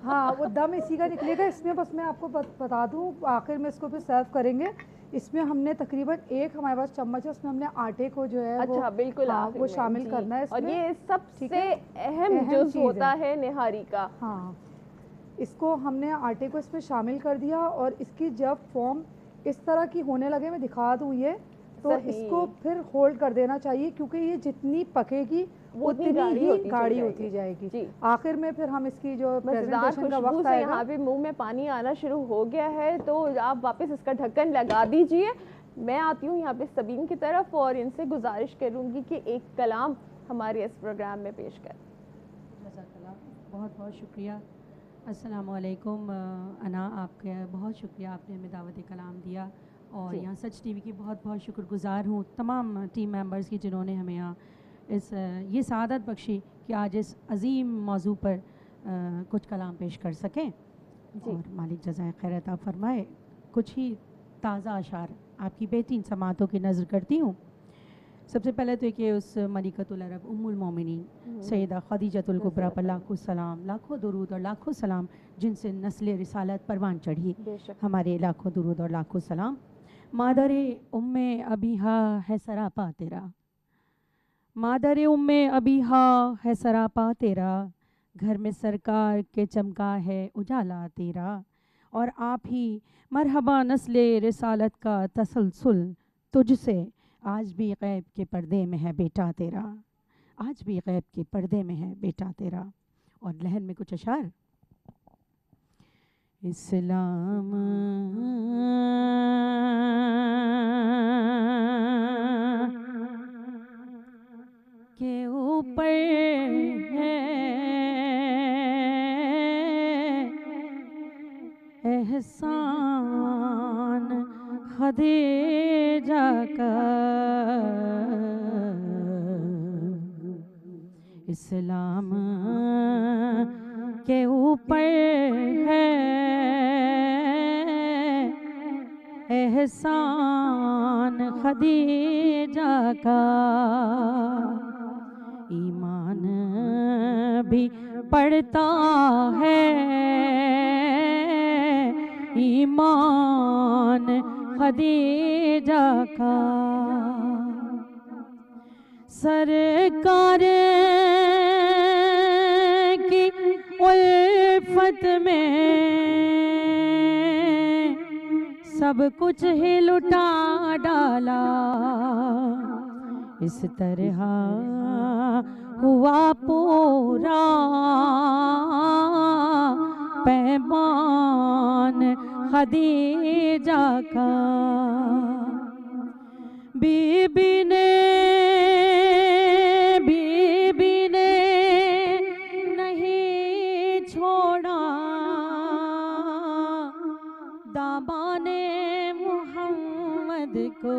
ہاں وہ دم اسی کا نکلے گا۔ اس میں بس میں آپ کو بتا دوں، آخر میں اس کو پھر سرو کریں گے، اس میں ہم نے تقریباً ایک ہمارے پاس چمچ ہے، اس میں ہم نے آٹے کو جو ہے اچھا بالکل وہ شامل کرنا ہے اس اور میں، یہ سب سے اہم جز ہوتا ہے نہاری کا۔ ہاں اس کو ہم نے آٹے کو اس میں شامل کر دیا، اور اس کی جب فارم اس طرح کی ہونے لگے، میں دکھا دوں یہ، تو اس کو پھر ہولڈ کر دینا چاہیے، کیونکہ یہ جتنی پکے گی اتنی ہی گاڑی ہوتی جائے گی۔ آخر میں پھر ہم اس کی جو پریزنٹیشن کا وقت آئے گا، یہاں پہ منہ میں پانی آنا شروع ہو گیا ہے، تو آپ واپس اس کا ڈھکن لگا دیجئے۔ میں آتی ہوں یہاں پہ سبین کی طرف اور ان سے گزارش کروں گی کہ ایک کلام ہمارے اس پروگرام میں پیش کریں۔ جزاک اللہ، بہت بہت شکریہ۔ السلام علیکم انا، آپ کا بہت شکریہ، آپ نے ہمیں دعوت کلام دیا، اور یہاں سچ ٹی وی کی بہت بہت شکر گزار ہوں تمام ٹیم ممبرز کی، جنہوں نے ہمیں یہاں یہ سعادت بخشی کہ آج اس عظیم موضوع پر کچھ کلام پیش کر سکیں، اور مالک جزائے خیر عطا فرمائے۔ کچھ ہی تازہ اشعار آپ کی بہترین سماعتوں کی نظر کرتی ہوں۔ سب سے پہلے تو کہ اس ملکۃ العرب ام المومنین سیدہ خدیجۃ الکبریٰ پر لاکھوں سلام، لاکھوں درود اور لاکھوں سلام، جن سے نسل رسالت پروان چڑھی، ہمارے لاکھوں درود اور لاکھوں سلام۔ مادر ام ابیہا ہے سراپا تیرا، مادر ام ابیہا ہے سراپا تیرا، گھر میں سرکار کے چمکا ہے اجالا تیرا، اور آپ ہی مرحبا نسل رسالت کا تسلسل، تجھ سے آج بھی غیب کے پردے میں ہے بیٹا تیرا، آج بھی غیب کے پردے میں ہے بیٹا تیرا۔ اور لہن میں کچھ اشعار۔ اسلام کے اوپر ہے احسان خدیجہ کا، اسلام کے اوپر ہے احسان خدیجہ کا، ایمان بھی پڑھتا ہے ایمان خدیجہ کا، سرکار کی الفت میں سب کچھ ہی لٹا ڈالا، اس طرح ہوا پورا پیمان خدیجہ کا، بی بی نے نہیں چھوڑا دامان محمد کو،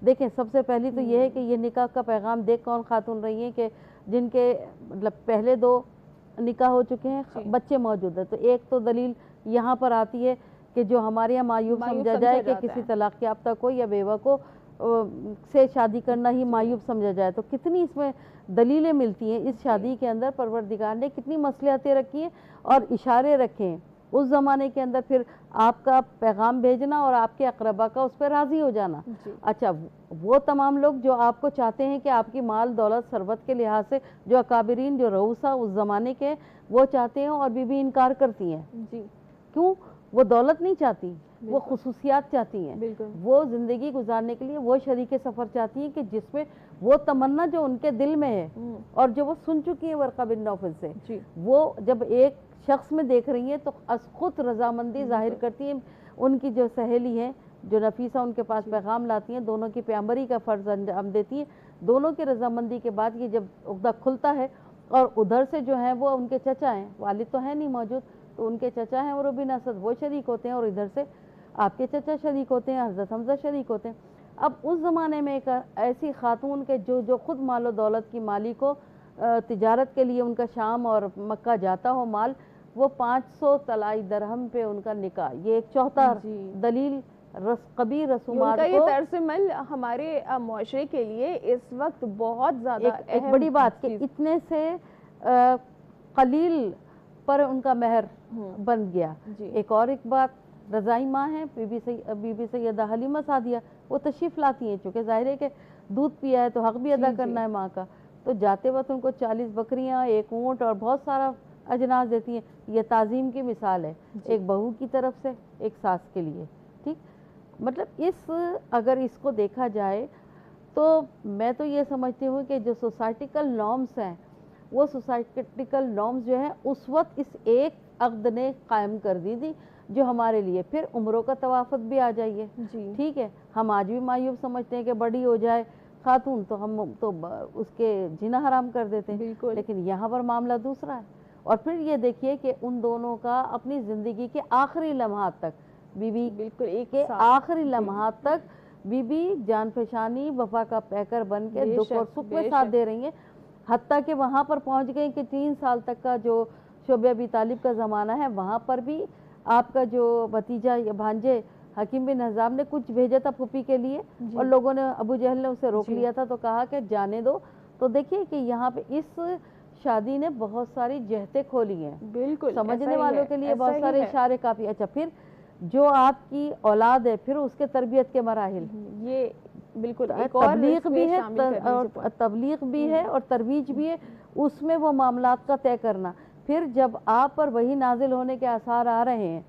دیکھیں سب سے پہلی تو یہ ہے کہ یہ نکاح کا پیغام دیکھ کون خاتون رہی ہیں کہ جن کے مطلب پہلے 2 نکاح ہو چکے ہیں, بچے موجود ہیں. تو ایک تو دلیل یہاں پر آتی ہے کہ جو ہمارے یہاں معیوب سمجھا جائے کہ کسی طلاق یافتہ کو یا بیوہ کو سے شادی کرنا ہی معیوب سمجھا جائے. تو کتنی اس میں دلیلیں ملتی ہیں. اس شادی کے اندر پروردگار نے کتنی مصلحتیں رکھی ہیں اور اشارے رکھے ہیں. اس زمانے کے اندر پھر آپ کا پیغام بھیجنا اور آپ کے اقربا کا اس پہ راضی ہو جانا. اچھا وہ تمام لوگ جو آپ کو چاہتے ہیں کہ آپ کی مال دولت ثروت کے لحاظ سے جو اکابرین جو رؤسا اس زمانے کے وہ چاہتے ہیں اور بی انکار کرتی ہیں. کیوں؟ وہ دولت نہیں چاہتی, وہ خصوصیات چاہتی ہیں. وہ زندگی گزارنے کے لیے وہ شریک سفر چاہتی ہیں کہ جس میں وہ تمنا جو ان کے دل میں ہے اور جو وہ سن چکی ہیں ورقہ بن نوفل سے, وہ جب ایک شخص میں دیکھ رہی ہیں تو از خود رضامندی ظاہر کرتی ہیں. ان کی جو سہیلی ہیں جو نفیسہ ان کے پاس پیغام لاتی ہیں, دونوں کی پیغمبری کا فرض انجام دیتی ہیں. دونوں کی رضامندی کے بعد یہ جب عقدہ کھلتا ہے اور ادھر سے جو ہیں وہ ان کے چچا ہیں, والد تو ہیں نہیں موجود, تو ان کے چچا ہیں عروہ بن اسد, وہ شریک ہوتے ہیں اور ادھر سے آپ کے چچا شریک ہوتے ہیں, حضرت حمزہ شریک ہوتے ہیں. اب اس زمانے میں ایک ایسی خاتون کے جو خود مال و دولت کی مالک ہو, تجارت کے لیے ان کا شام اور مکہ جاتا ہو مال, وہ 500 طلائی درہم پہ ان کا نکاح. یہ ایک چوتھا دلیل قبیح رسومات کو. یہ کو طرز عمل ہمارے معاشرے کے لیے اس وقت بہت زیادہ ایک بڑی بات کہ اتنے سے قلیل پر ان کا مہر بن گیا. ایک اور ایک بات, رضائی ماں ہیں بی بی سیدہ حلیمہ سعدیہ, وہ تشریف لاتی ہیں چونکہ ظاہر ہے کہ دودھ پیا ہے تو حق بھی ادا کرنا ہے ماں کا. تو جاتے وقت ان کو 40 بکریاں, 1 اونٹ اور بہت سارا اجناس دیتی ہیں. یہ تعظیم کی مثال ہے, ایک بہو کی طرف سے ایک ساس کے لیے. ٹھیک, مطلب اگر اس کو دیکھا جائے تو میں تو یہ سمجھتی ہوں کہ جو سوسائٹیکل نارمز ہیں, وہ سوسائٹیکل نارمز جو ہیں اس وقت اس ایک عقد نے قائم کر دی تھی جو ہمارے لیے. پھر عمروں کا توافت بھی آ جائیے, ٹھیک ہے, ہم آج بھی معیوب سمجھتے ہیں کہ بڑی ہو جائے خاتون تو ہم تو اس کے جنا حرام کر دیتے ہیں, لیکن یہاں پر معاملہ دوسرا ہے. اور پھر یہ دیکھیے کہ ان دونوں کا اپنی زندگی کے آخری لمحات تک بی بی کے آخری لمحات تک بی بی جان فشانی وفا کا پیکر بن کے دکھ اور سکھ میں ساتھ دے رہی ہیں. حتیٰ کہ وہاں پر پہنچ گئی کہ 3 سال تک کا جو شعبہ ابی طالب کا زمانہ ہے, وہاں پر بھی آپ کا جو بھتیجا یا بھانجے حکیم بن حزام نے کچھ بھیجا تھا پھوپھی کے لیے, اور لوگوں نے ابو جہل نے اسے روک لیا تھا تو کہا کہ جانے دو. تو دیکھیے کہ یہاں پہ اس شادی نے بہت ساری جہتیں کھولی ہیں. بالکل سمجھنے والوں کے لیے بہت سارے اشارے کافی. اچھا, پھر جو آپ کی اولاد ہے پھر اس کے تربیت کے مراحل, یہ بالکل تبلیغ بھی ہے, تبلیغ بھی ہے اور ترویج بھی ہے, اس میں وہ معاملات کا طے کرنا. پھر جب آپ پر وہی نازل ہونے کے آثار آ رہے ہیں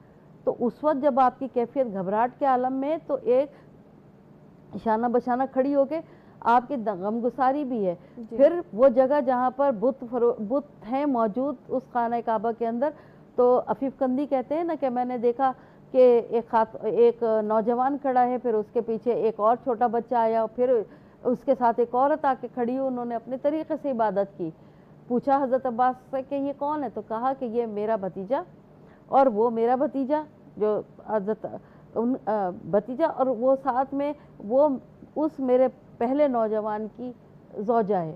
تو اس وقت جب آپ کی کیفیت گھبراہٹ کے عالم میں, تو ایک شانہ بشانہ کھڑی ہو کے آپ کی غم گساری بھی ہے. پھر وہ جگہ جہاں پر بت ہیں موجود اس خانہ کعبہ کے اندر, تو عفیف قندی کہتے ہیں نا کہ میں نے دیکھا کہ ایک نوجوان کھڑا ہے, پھر اس کے پیچھے ایک اور چھوٹا بچہ آیا, پھر اس کے ساتھ ایک عورت آ کے کھڑی ہوئی, انہوں نے اپنے طریقے سے عبادت کی. پوچھا حضرت عباس سے کہ یہ کون ہے, تو کہا کہ یہ میرا بھتیجا اور وہ میرا بھتیجا, جو حضرت بھتیجا اور وہ ساتھ میں وہ اس میرے پہلے نوجوان کی زوجہ ہے.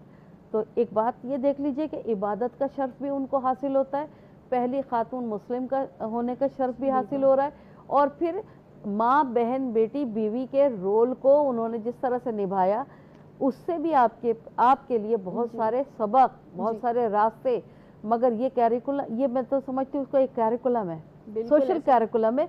تو ایک بات یہ دیکھ لیجئے کہ عبادت کا شرف بھی ان کو حاصل ہوتا ہے, پہلی خاتون مسلم کا ہونے کا شرف بھی حاصل ہو رہا ہے, اور پھر ماں بہن بیٹی بیوی کے رول کو انہوں نے جس طرح سے نبھایا, اس سے بھی آپ کے لیے بہت سارے سبق, بہت سارے راستے. مگر یہ کیریکولم, یہ میں تو سمجھتی ہوں اس کو ایک کیریکولم ہے, سوشل کیریکولم ہے,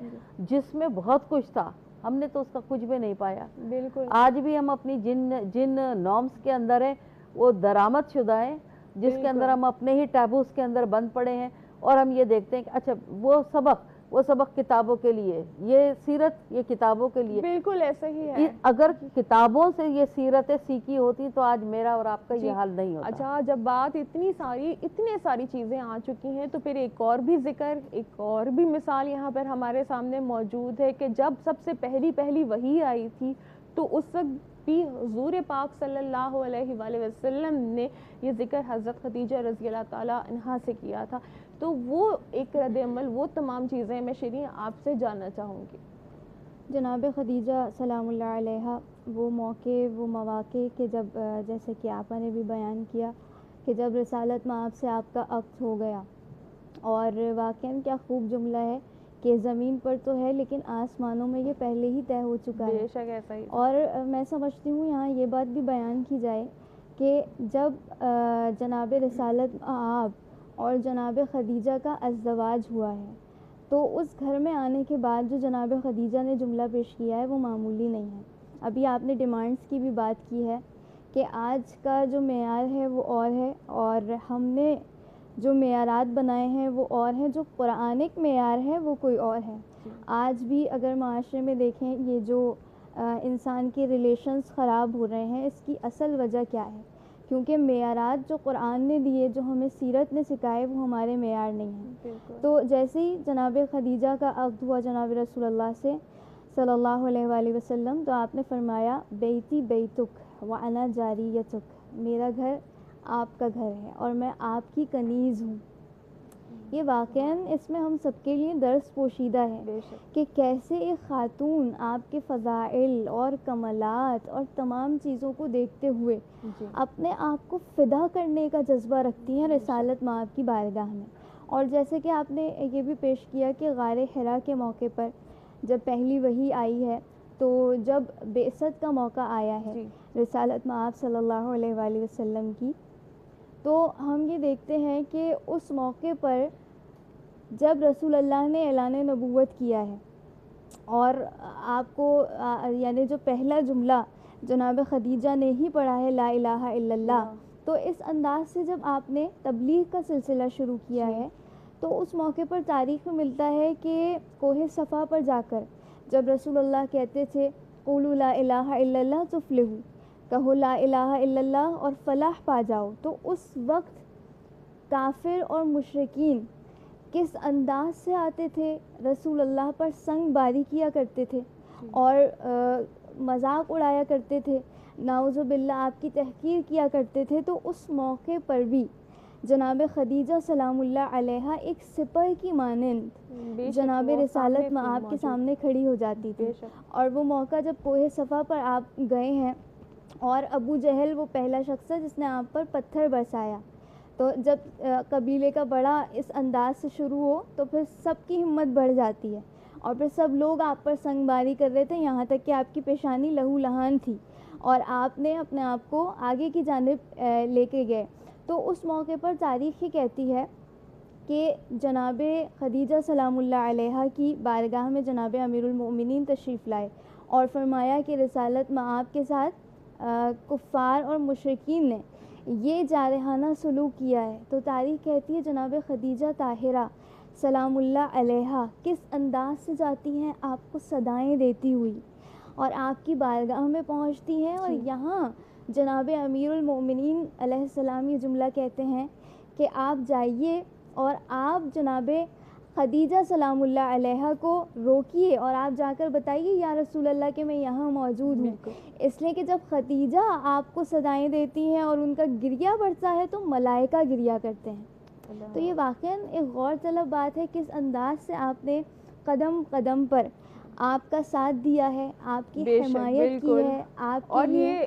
جس میں بہت کچھ تھا, ہم نے تو اس کا کچھ بھی نہیں پایا. بالکل آج بھی ہم اپنی جن نارمز کے اندر ہیں وہ درآمد شدہ ہیں, جس کے اندر ہم اپنے ہی ٹیبوز کے اندر بند پڑے ہیں, اور ہم یہ دیکھتے ہیں کہ اچھا وہ سبق کتابوں کے لیے, یہ سیرت یہ کتابوں کے لیے. بالکل ایسا ہی ہے. اگر کتابوں سے یہ سیرتیں سیکھی ہوتی تو آج میرا اور آپ کا یہ حال نہیں ہوتا. اچھا, جب بات اتنی ساری چیزیں آ چکی ہیں تو پھر ایک اور بھی ذکر, ایک اور بھی مثال یہاں پر ہمارے سامنے موجود ہے کہ جب سب سے پہلی وحی آئی تھی تو اس وقت بھی حضور پاک صلی اللہ علیہ وآلہ وسلم نے یہ ذکر حضرت خدیجہ رضی اللہ تعالیٰ عنہا سے کیا تھا. تو وہ ایک رد عمل, وہ تمام چیزیں میں شیرین آپ سے جاننا چاہوں گی. جناب خدیجہ سلام اللہ علیہا وہ موقع وہ مواقع کہ جب جیسے کہ آپ نے بھی بیان کیا کہ جب رسالت مآب سے آپ کا عقد ہو گیا، اور واقعاً کیا خوب جملہ ہے کہ زمین پر تو ہے لیکن آسمانوں میں یہ پہلے ہی طے ہو چکا ہے۔ بے شک ایسا ہی۔ اور میں سمجھتی ہوں یہاں یہ بات بھی بیان کی جائے کہ جب جناب رسالت مآب اور جناب خدیجہ کا ازدواج ہوا ہے تو اس گھر میں آنے کے بعد جو جناب خدیجہ نے جملہ پیش کیا ہے وہ معمولی نہیں ہے۔ ابھی آپ نے ڈیمانڈس کی بھی بات کی ہے کہ آج کا جو معیار ہے وہ اور ہے، اور ہم نے جو معیارات بنائے ہیں وہ اور ہیں، جو قرآنک معیار ہے وہ کوئی اور ہے۔ آج بھی اگر معاشرے میں دیکھیں یہ جو انسان کے ریلیشنز خراب ہو رہے ہیں، اس کی اصل وجہ کیا ہے؟ کیونکہ معیارات جو قرآن نے دیے، جو ہمیں سیرت نے سکھائے، وہ ہمارے معیار نہیں ہیں۔ تو جیسے ہی جناب خدیجہ کا عقد ہوا جناب رسول اللہ سے صلی اللہ علیہ وآلہ وسلم، تو آپ نے فرمایا بیتی بیتک وانا جاریتک، میرا گھر آپ کا گھر ہے اور میں آپ کی کنیز ہوں۔ یہ واقعاً اس میں ہم سب کے لیے درس پوشیدہ ہے کہ کیسے ایک خاتون آپ کے فضائل اور کمالات اور تمام چیزوں کو دیکھتے ہوئے اپنے آپ کو فدا کرنے کا جذبہ رکھتی ہیں رسالت مآب کی بارگاہ میں۔ اور جیسے کہ آپ نے یہ بھی پیش کیا کہ غار حرا کے موقع پر جب پہلی وحی آئی ہے، تو جب بعثت کا موقع آیا ہے رسالت مآب صلی اللہ علیہ وآلہ وسلم کی، تو ہم یہ دیکھتے ہیں کہ اس موقع پر جب رسول اللہ نے اعلان نبوت کیا ہے اور آپ کو یعنی جو پہلا جملہ جناب خدیجہ نے ہی پڑھا ہے لا الہ الا اللہ، تو اس انداز سے جب آپ نے تبلیغ کا سلسلہ شروع کیا ہے، تو اس موقع پر تاریخ میں ملتا ہے کہ کوہ صفا پر جا کر جب رسول اللہ کہتے تھے قولوا لا الہ الا اللہ تفلحوا، کہو لا الہ الا اللہ اور فلاح پا جاؤ، تو اس وقت کافر اور مشرکین کس انداز سے آتے تھے، رسول اللہ پر سنگ باری کیا کرتے تھے اور مذاق اڑایا کرتے تھے، نعوذ باللہ آپ کی تحقیر کیا کرتے تھے۔ تو اس موقع پر بھی جناب خدیجہ سلام اللہ علیہا ایک سپر کی مانند جناب رسالت مآب کے سامنے کھڑی ہو جاتی تھی۔ اور وہ موقع جب کوہ صفا پر آپ گئے ہیں اور ابو جہل وہ پہلا شخص ہے جس نے آپ پر پتھر برسایا، تو جب قبیلے کا بڑا اس انداز سے شروع ہو تو پھر سب کی ہمت بڑھ جاتی ہے، اور پھر سب لوگ آپ پر سنگ باری کر رہے تھے، یہاں تک کہ آپ کی پیشانی لہو لہان تھی اور آپ نے اپنے آپ کو آگے کی جانب لے کے گئے۔ تو اس موقع پر تاریخ ہی کہتی ہے کہ جناب خدیجہ سلام اللہ علیہا کی بارگاہ میں جناب امیر المؤمنین تشریف لائے اور فرمایا کہ رسالت مآب کے ساتھ کفار اور مشرکین نے یہ جارحانہ سلوک کیا ہے۔ تو تاریخ کہتی ہے جناب خدیجہ طاہرہ سلام اللہ علیہا کس انداز سے جاتی ہیں آپ کو صدائیں دیتی ہوئی اور آپ کی بارگاہ میں پہنچتی ہیں، اور یہاں جناب امیر المؤمنین علیہ السلام یہ جملہ کہتے ہیں کہ آپ جائیے اور آپ جناب خدیجہ سلام اللہ علیہا کو روکیے اور آپ جا کر بتائیے یا رسول اللہ کہ میں یہاں موجود ہوں، اس لیے کہ جب خدیجہ آپ کو صدائیں دیتی ہیں اور ان کا گریہ بڑھتا ہے تو ملائکہ گریہ کرتے ہیں۔ تو یہ واقعاً ایک غور طلب بات ہے کس انداز سے آپ نے قدم قدم پر آپ کا ساتھ دیا ہے، آپ کی حمایت کی ہے، آپ اور یہ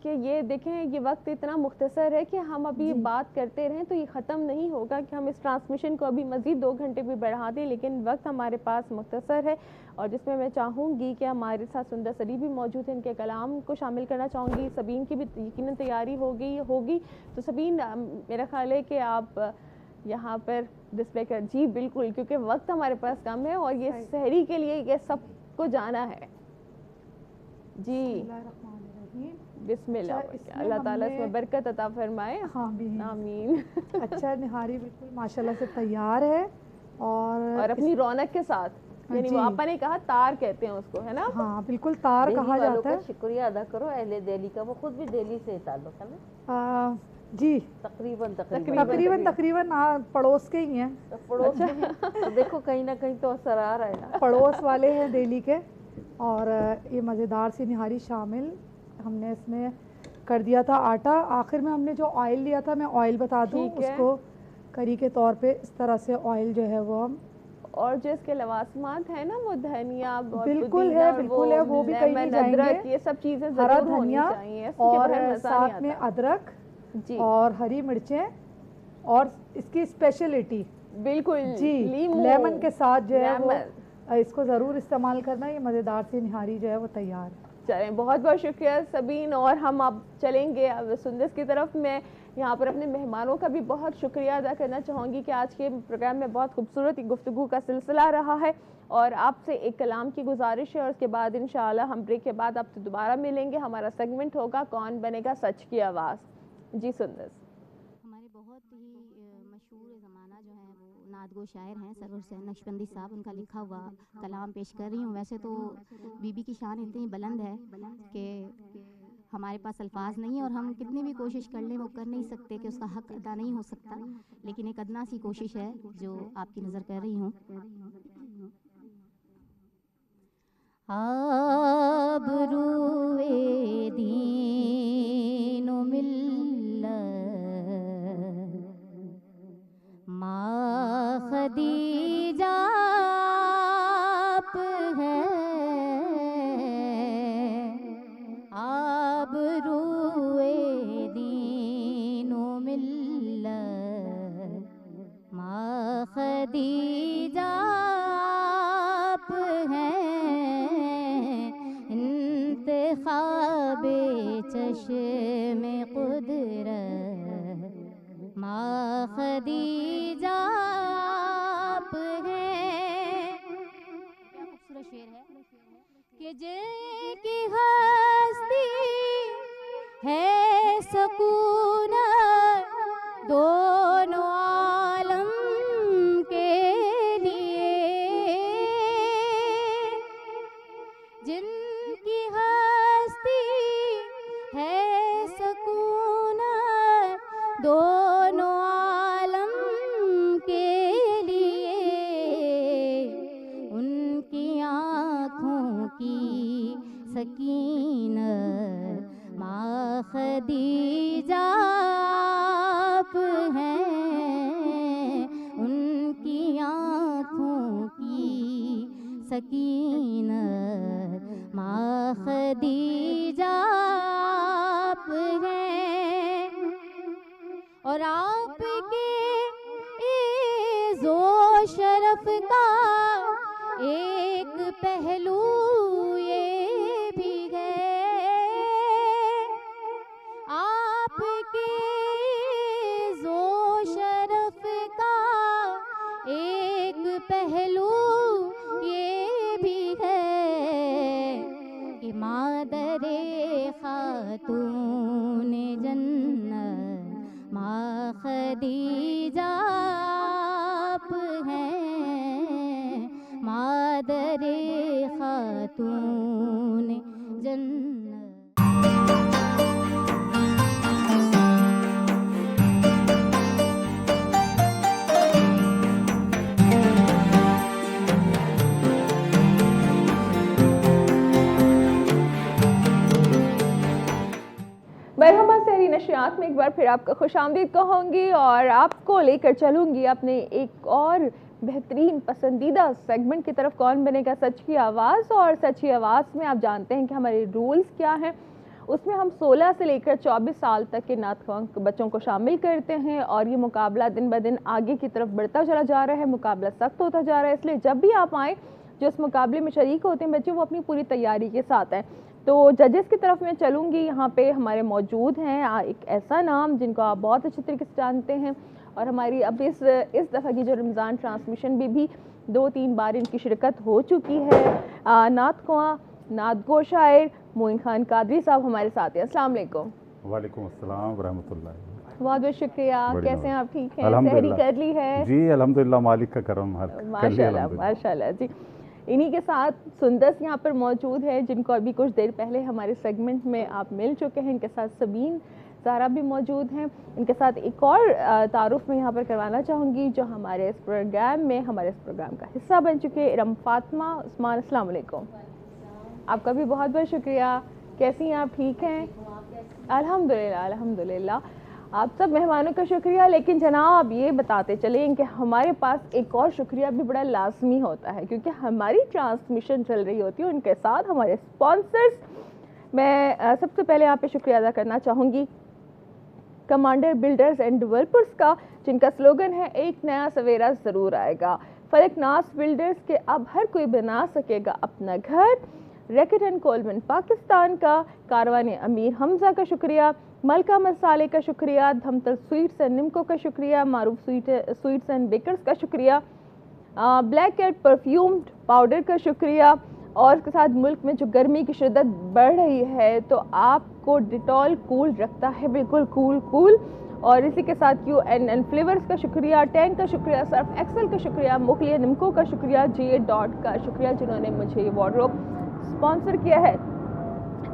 کہ یہ دیکھیں یہ وقت اتنا مختصر ہے کہ ہم ابھی بات کرتے رہیں تو یہ ختم نہیں ہوگا کہ ہم اس ٹرانسمیشن کو ابھی مزید 2 گھنٹے بھی بڑھا دیں، لیکن وقت ہمارے پاس مختصر ہے، اور جس میں چاہوں گی کہ ہمارے ساتھ سندر سری بھی موجود ہیں، ان کے کلام کو شامل کرنا چاہوں گی۔ سبین کی بھی یقیناً تیاری ہوگی، تو سبین میرا خیال ہے کہ آپ یہاں پر ڈسپلے کر جی بالکل، کیونکہ وقت ہمارے پاس کم ہے اور یہ سحری کے لیے یہ سب کو جانا ہے۔ جی بسم اللہ، اللہ تعالیٰ اس میں برکت عطا فرمائے، آمین۔ اچھا نہاری بالکل ماشاءاللہ سے تیار ہے اور اپنی رونق کے ساتھ، یعنی وہ آپا نے کہا تار کہتے ہیں اس کو، ہے نا؟ ہاں بالکل تار کہا جاتا ہے۔ شکریہ ادا کرو اہل دہلی کا، وہ خود بھی دہلی سے تعلق ہے نا؟ جی تقریباً پڑوس کے ہی ہیں، پڑوس دیکھو کہیں نہ کہیں تو اثر آ رہا ہے نا، پڑوس والے ہیں دہلی کے۔ اور یہ مزیدار سی نہاری شامل ہم نے اس میں کر دیا تھا آٹا، آخر میں ہم نے جو آئل لیا تھا میں آئل بتا دوں اس کو، کری کے طور پہ اس طرح سے آئل جو ہے وہ ہم اور جو اس کے لوازمات ہیں نا وہ دھنیا بالکل ہے وہ بھی کہیں نہیں جائیں گے. یہ سب چیزیں ہرا ضرور ہونی دھنیا چاہیے اور ساتھ میں ادرک جی اور ہری مرچیں اور اس کی اسپیشلٹی بالکل جی لیمن کے ساتھ جو ہے وہ اس کو ضرور استعمال کرنا. یہ مزیدار سی نہاری جو ہے وہ تیار ہے. چلیں بہت بہت شکریہ سبین. اور ہم اب چلیں گے اب سندس کی طرف. میں یہاں پر اپنے مہمانوں کا بھی بہت شکریہ ادا کرنا چاہوں گی کہ آج کے پروگرام میں بہت خوبصورت گفتگو کا سلسلہ رہا ہے. اور آپ سے ایک کلام کی گزارش ہے اور اس کے بعد انشاءاللہ ہم بریک کے بعد آپ سے دوبارہ ملیں گے. ہمارا سیگمنٹ ہوگا کون بنے گا سچ کی آواز. جی سندس. ہمارے بہت ہی مشہور زمانہ جو ہیں وہ نعت گو شاعر ہیں سرور حسین نقشبندی صاحب, ان کا لکھا ہوا کلام پیش کر رہی ہوں. ویسے تو بی بی کی شان اتنی بلند ہے کہ ہمارے پاس الفاظ نہیں ہیں اور ہم کتنی بھی کوشش کر لیں وہ کر نہیں سکتے کہ اس کا حق ادا نہیں ہو سکتا, لیکن ایک ادنا سی کوشش ہے جو آپ کی نظر کر رہی ہوں. آبروئے دین و ملت ماں خدیجہ آپ ہے, آبروئے دین و ملت ماں خدیجہ آپ ہیں, انتخاب چشم قدرت ماں خدیجہ آپ ہیں. کیا خوبصورت شعر ہے کہ جن کی ہستی ہے سکونت دونوں عالم کے لیے, جن کی ہستی ہے سکونت دونوں عالم کے لیے, ان کی آنکھوں کی سکینت ماں خدیجہ آپ ہیں, ان کی آنکھوں کی سکینت ماں خدیجہ آپ ہیں. اور آپ کے عز و شرف کا ایک پہلو یہ بھی ہے, آپ کے عز و شرف کا ایک پہلو یہ بھی ہے کہ مادر خاتون جنت ماں خدیجہ آپ ہیں, مادر خاتون جنت. مرحبا سحری نشریات میں ایک بار پھر آپ کا خوش آمدید کہوں گی اور آپ کو لے کر چلوں گی اپنے ایک اور بہترین پسندیدہ سیگمنٹ کی طرف, کون بنے گا سچ کی آواز. اور سچ کی آواز میں آپ جانتے ہیں کہ ہمارے رولز کیا ہیں. اس میں ہم 16 سے لے کر 24 سال تک کے نعت خواں بچوں کو شامل کرتے ہیں اور یہ مقابلہ دن بدن آگے کی طرف بڑھتا چلا جا رہا ہے, مقابلہ سخت ہوتا جا رہا ہے. اس لیے جب بھی آپ آئیں جو اس مقابلے میں شریک ہوتے ہیں بچے وہ اپنی پوری تیاری کے ساتھ ہیں. تو ججز کی طرف میں چلوں گی. یہاں پہ ہمارے موجود ہیں ایک ایسا نام جن کو آپ بہت اچھے طریقے سے جانتے ہیں اور ہماری اب اس دفعہ کی جو رمضان ٹرانسمیشن بھی 2-3 بار ان کی شرکت ہو چکی ہے. نعت خواں نعت گو شاعر معین خان قادری صاحب ہمارے ساتھ ہیں. السلام علیکم. وعلیکم السلام ورحمۃ اللہ. بہت بہت شکریہ. کیسے ہیں آپ؟ ٹھیک ہیں؟ الحمدللہ. سحری کر لی ہے؟ جی الحمدللہ, مالک کا کرم. ماشاءاللہ ماشاءاللہ. جی انہی کے ساتھ سندس یہاں پر موجود ہے جن کو ابھی کچھ دیر پہلے ہمارے سیگمنٹ میں آپ مل چکے ہیں. ان کے ساتھ سبین زہرا بھی موجود ہیں. ان کے ساتھ ایک اور تعارف میں یہاں پر کروانا چاہوں گی جو ہمارے اس پروگرام کا حصہ بن چکے, ارم فاطمہ عثمان. السلام علیکم. آپ کا بھی بہت بہت شکریہ. کیسی ہیں آپ؟ ٹھیک ہیں؟ الحمدللہ الحمدللہ. آپ سب مہمانوں کا شکریہ، لیکن جناب یہ بتاتے چلیں کہ ہمارے پاس ایک اور شکریہ بھی بڑا لازمی ہوتا ہے، کیونکہ ہماری ٹرانسمیشن چل رہی ہوتی ہے ان کے ساتھ ہمارے اسپانسرز۔ میں سب سے پہلے یہاں پہ شکریہ ادا کرنا چاہوں گی کمانڈر بلڈرز اینڈ ڈیولپرز کا، جن کا سلوگن ہے ایک نیا سویرا ضرور آئے گا۔ فلک ناس بلڈرز کے اب ہر کوئی بنا سکے گا اپنا گھر۔ ریکٹ اینڈ کولمن پاکستان کا، کاروان امیر حمزہ کا شکریہ، ملکہ مسالے کا شکریہ، دھمتل سویٹس اینڈ نمکو کا شکریہ، معروف سویٹس اینڈ بیکرز کا شکریہ، بلیک کیٹ پرفیومڈ پاؤڈر کا شکریہ، اور اس کے ساتھ ملک میں جو گرمی کی شدت بڑھ رہی ہے تو آپ کو ڈیٹول کول رکھتا ہے، بالکل کول، اور اسی کے ساتھ QNN فلیورز کا شکریہ، ٹینک کا شکریہ، سرف ایکسل کا شکریہ، مغلیہ نمکو کا شکریہ، GA ڈاٹ کا شکریہ جنہوں نے مجھے یہ وارڈروب اسپانسر کیا ہے۔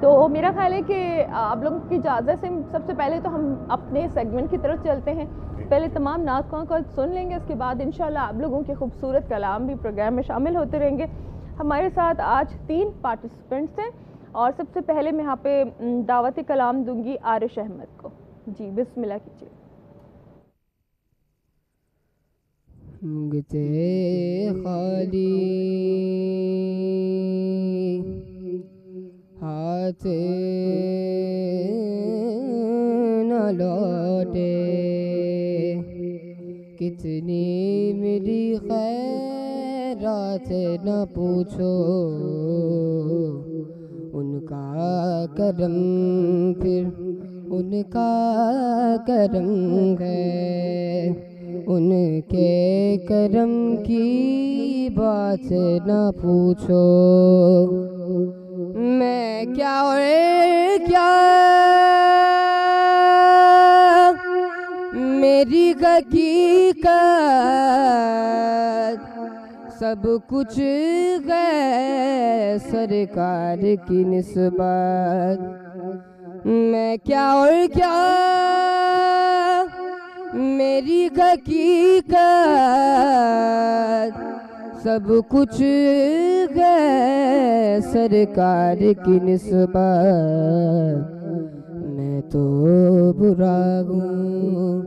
تو میرا خیال ہے کہ آپ لوگوں کی اجازت سے سب سے پہلے تو ہم اپنے سیگمنٹ کی طرف چلتے ہیں۔ پہلے تمام نعت خواہاں کو سن لیں گے، اس کے بعد انشاءاللہ آپ لوگوں کے خوبصورت کلام بھی پروگرام میں شامل ہوتے رہیں گے۔ ہمارے ساتھ آج 3 پارٹیسپینٹس ہیں، اور سب سے پہلے میں یہاں پہ دعوت کلام دوں گی عارش احمد کو۔ جی بسم اللہ کیجیے۔ منگتے خالی ہاتھ نہ لوٹے، کتنی میری خیرات نہ پوچھو، ان کا کرم پھر ان کا کرم ہے، ان کے کرم کی بات نہ پوچھو، میں کیا اور کیا میری حقیقت، سب کچھ ہے سرکار کی نسبت، میں کیا اور کیا میری حقیقت، سب کچھ ہے سرکار کی نسبت، میں تو برا ہوں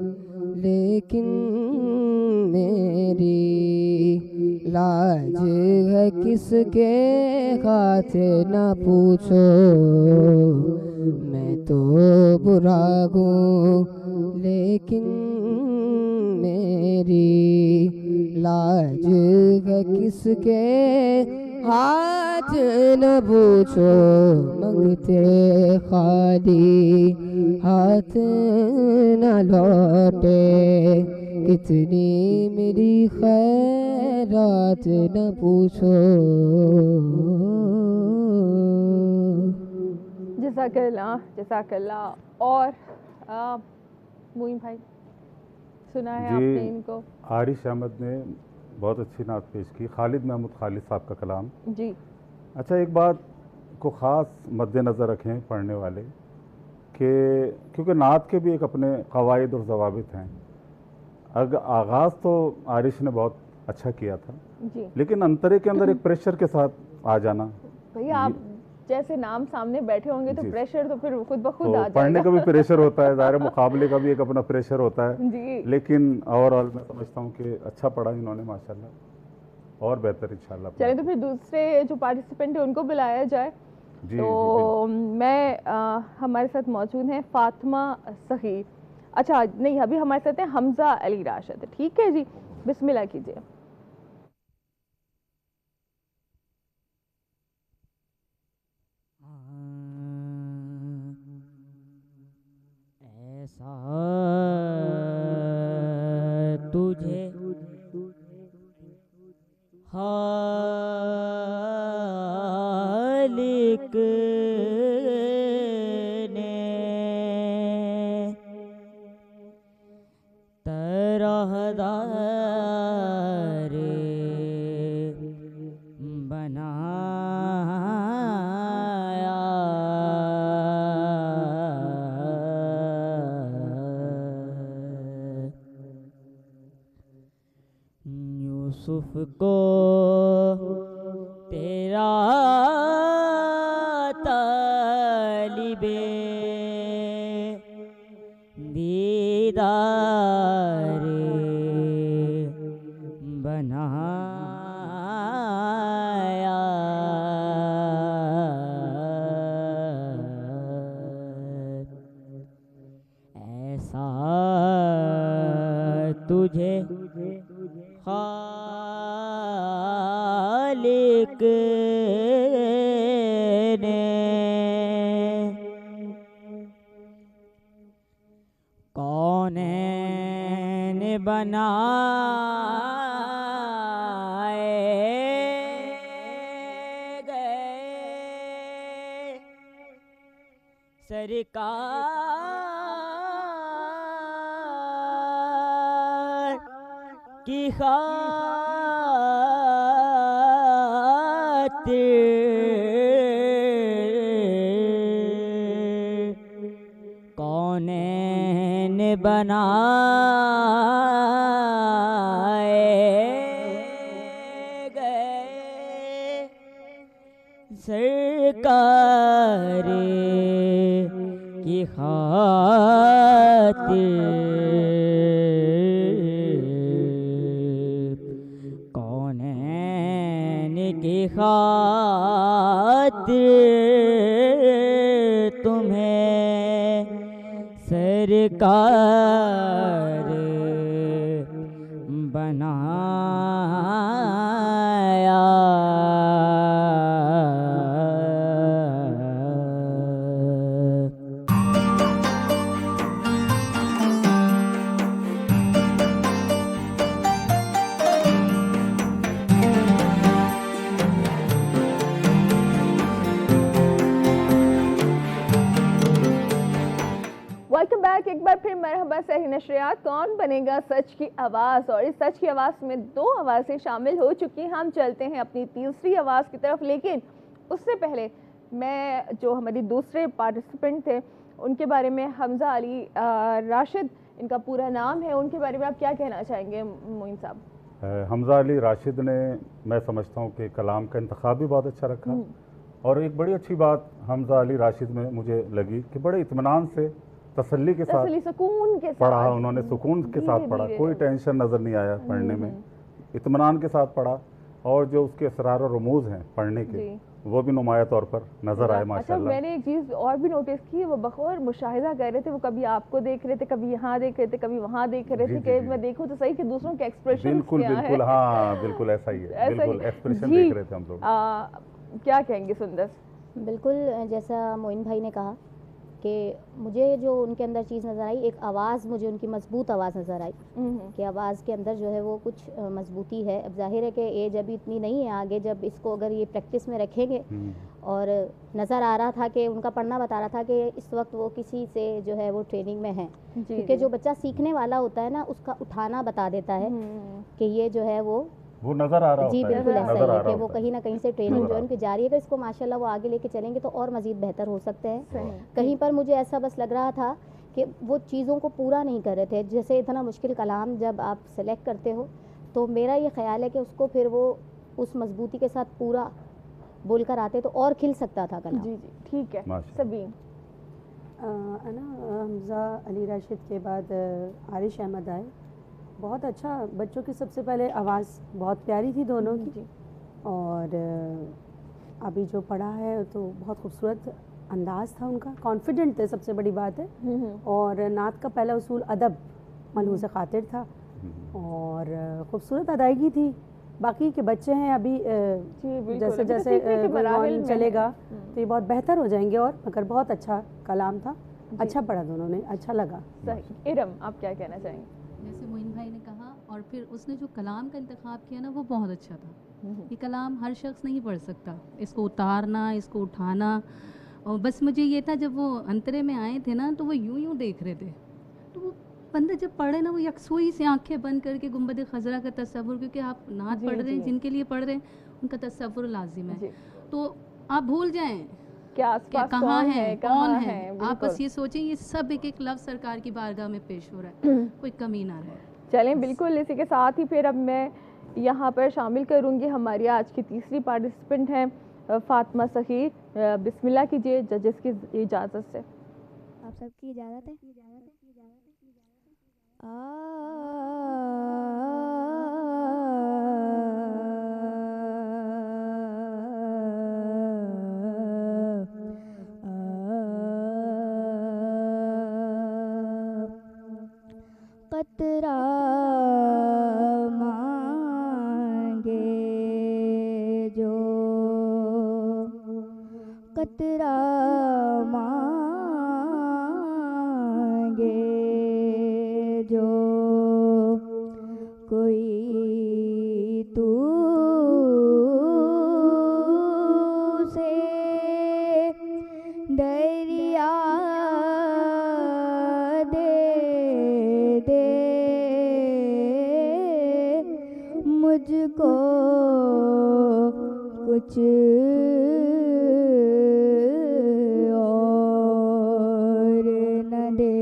لیکن میری لاج ہے کس کے ہاتھ نہ پوچھو، میں تو برا ہوں لیکن میری لاج ہے کس کے ہاتھ نہ پوچھو، منگتے خالی ہاتھ نہ لوٹے، کتنی میری خیرات نہ پوچھو۔ جزاک اللہ، جزاک اللہ۔ اور معین بھائی سنا ہے آپ نے ان کو؟ عارش احمد نے بہت اچھی نعت پیش کی، خالد محمود خالد صاحب کا کلام۔ جی اچھا، ایک بات کو خاص مد نظر رکھیں پڑھنے والے کہ کیونکہ نعت کے بھی ایک اپنے قواعد اور ضوابط ہیں۔ آغاز تو عارش نے بہت اچھا کیا تھا، جی، لیکن انترے کے اندر ایک پریشر کے ساتھ آ جانا، بھئی آپ جیسے نام سامنے بیٹھے ہوں گے تو پریشر تو پھر خود بخود آ تو جائے گا۔ پڑھنے کا بھی پریشر ہوتا ہے، ظاہر مقابلے کا بھی ایک اپنا پریشر ہوتا ہے، جی، لیکن اوورآل میں سمجھتا ہوں کہ اچھا پڑھا انہوں نے ماشاءاللہ، اور بہتر انشاءاللہ۔ چلیں تو پھر دوسرے جو پارٹیسپینٹ ہیں ان کو بلایا جائے۔ جی تو میں ہمارے ساتھ موجود ہیں فاطمہ صغیر، اچھا نہیں ابھی ہمارے ساتھ ہیں حمزہ علی راشد، ٹھیک ہے جی، بسم اللہ کیجیے۔ ایسا تجھے خالق نے طرحدار بنایا، یوسف کو تیرا طالب دین دیدار بنایا ایسا تجھے خالق نے کونین بنائے گئے سرکار کی خاطر کونین بنائے گئے سرکار کی خاطر کونین کی خاطر تمہیں سرکار بنایا ویلکم بیک ایک بار پھر مرحبا صحیح نشریات کون بنے گا سچ کی آواز، اور اس سچ کی آواز میں 2 آوازیں شامل ہو چکی ہیں. ہم چلتے ہیں اپنی تیسری آواز کی طرف، لیکن اس سے پہلے میں جو ہماری دوسرے پارٹیسپینٹ تھے ان کے بارے میں حمزہ علی راشد ان کا پورا نام ہے، ان کے بارے میں آپ کیا کہنا چاہیں گے معین صاحب؟ حمزہ علی راشد نے میں سمجھتا ہوں کہ کلام کا انتخاب بھی بہت اچھا رکھا، اور ایک بڑی اچھی بات حمزہ علی راشد میں مجھے لگی کہ بڑے اطمینان سے تسلی کے ساتھ سکون کے ساتھ پڑھا، انہوں نے سکون کے ساتھ پڑھا، کوئی ٹینشن نظر نہیں آیا پڑھنے میں، اطمینان کے ساتھ پڑھا، اور جو اس کے اسرار و رموز ہیں پڑھنے کے وہ بھی نمایاں طور پر نظر آئے ماشاءاللہ. میں نے ایک چیز اور بھی نوٹس کی، وہ بخور مشاہدہ کر رہے تھے، وہ کبھی آپ کو دیکھ رہے تھے، کبھی یہاں دیکھ رہے تھے، کبھی وہاں دیکھ رہے تھے کہ میں دیکھوں تو صحیح کہ دوسروں کے ایکسپریشن بالکل بالکل ہاں بالکل ایسا ہی ہے، بالکل ایکسپریشن دیکھ رہے تھے ہم لوگ. کیا کہیں گے سندر؟ بالکل جیسا معین بھائی نے کہا کہ مجھے جو ان کے اندر چیز نظر آئی، ایک آواز، مجھے ان کی مضبوط آواز نظر آئی کہ آواز کے اندر جو ہے وہ کچھ مضبوطی ہے. اب ظاہر ہے کہ ایج ابھی اتنی نہیں ہے، آگے جب اس کو اگر یہ پریکٹس میں رکھیں گے، اور نظر آ رہا تھا کہ ان کا پڑھنا بتا رہا تھا کہ اس وقت وہ کسی سے جو ہے وہ ٹریننگ میں ہیں، کیونکہ جو بچہ سیکھنے والا ہوتا ہے نا اس کا اٹھانا بتا دیتا ہے کہ یہ جو ہے وہ نظر آ رہا جی ہوتا ہے، بالکل ایسا ہی نظر آ ہے رہا کہ وہ ہوتا ہے. کہیں نہ کہیں سے ٹریننگ جوائن کی جا رہی ہے. اگر اس کو ماشاءاللہ وہ آگے لے کے چلیں گے تو اور مزید بہتر ہو سکتے ہیں. کہیں پر مجھے ایسا بس لگ رہا تھا کہ وہ چیزوں کو پورا نہیں کر رہے تھے. جیسے اتنا مشکل کلام جب آپ سلیکٹ کرتے ہو تو میرا یہ خیال ہے کہ اس کو پھر وہ اس مضبوطی کے ساتھ پورا بول کر آتے تو اور کھل سکتا تھا کلام. جی جی ٹھیک ہے. سبین حمزہ علی راشد کے بعد عارش احمد آئے. بہت اچھا، بچوں کی سب سے پہلے آواز بہت پیاری تھی دونوں کی، اور ابھی جو پڑھا ہے تو بہت خوبصورت انداز تھا ان کا، کانفیڈنٹ تھے، سب سے بڑی بات ہے. اور نعت کا پہلا اصول ادب ملحوظ خاطر تھا، اور خوبصورت ادائیگی تھی. باقی کے بچے ہیں ابھی جیسے جیسے چلے گا تو یہ بہت بہتر ہو جائیں گے، اور مگر بہت اچھا کلام تھا، اچھا پڑھا دونوں نے، اچھا لگا. ارم آپ کیا کہنا چاہیں گے؟ جیسے معین بھائی نے کہا، اور پھر اس نے جو کلام کا انتخاب کیا نا وہ بہت اچھا تھا. یہ کلام ہر شخص نہیں پڑھ سکتا، اس کو اتارنا، اس کو اٹھانا. اور بس مجھے یہ تھا جب وہ انترے میں آئے تھے نا تو وہ یوں دیکھ رہے تھے، تو وہ بندہ جب پڑھے نا وہ یکسوئی سے آنکھیں بند کر کے گنبد خضرا کا تصور، کیونکہ آپ نعت پڑھ رہے ہیں، جن کے لیے پڑھ رہے ہیں ان کا تصور لازم ہے، تو آپ بھول جائیں کہ کہاں ہے کون ہے. آپ بس یہ سوچیں یہ سب ایک ایک لفظ سرکار کی بارگاہ میں پیش ہو رہا ہے، کوئی کمی نہ رہے. چلیں بالکل. اسی کے ساتھ ہی پھر اب میں یہاں پر شامل کروں گی ہماری آج کی تیسری پارٹیسپینٹ ہیں فاطمہ سخی. بسم اللہ کیجیے ججز کی اجازت سے. آپ سب کی اجازت ہے؟ قطرہ مانگے جو قطرہ مانگے جو کوئی تو سے دریا مجھ کو کچھ اور نہ دے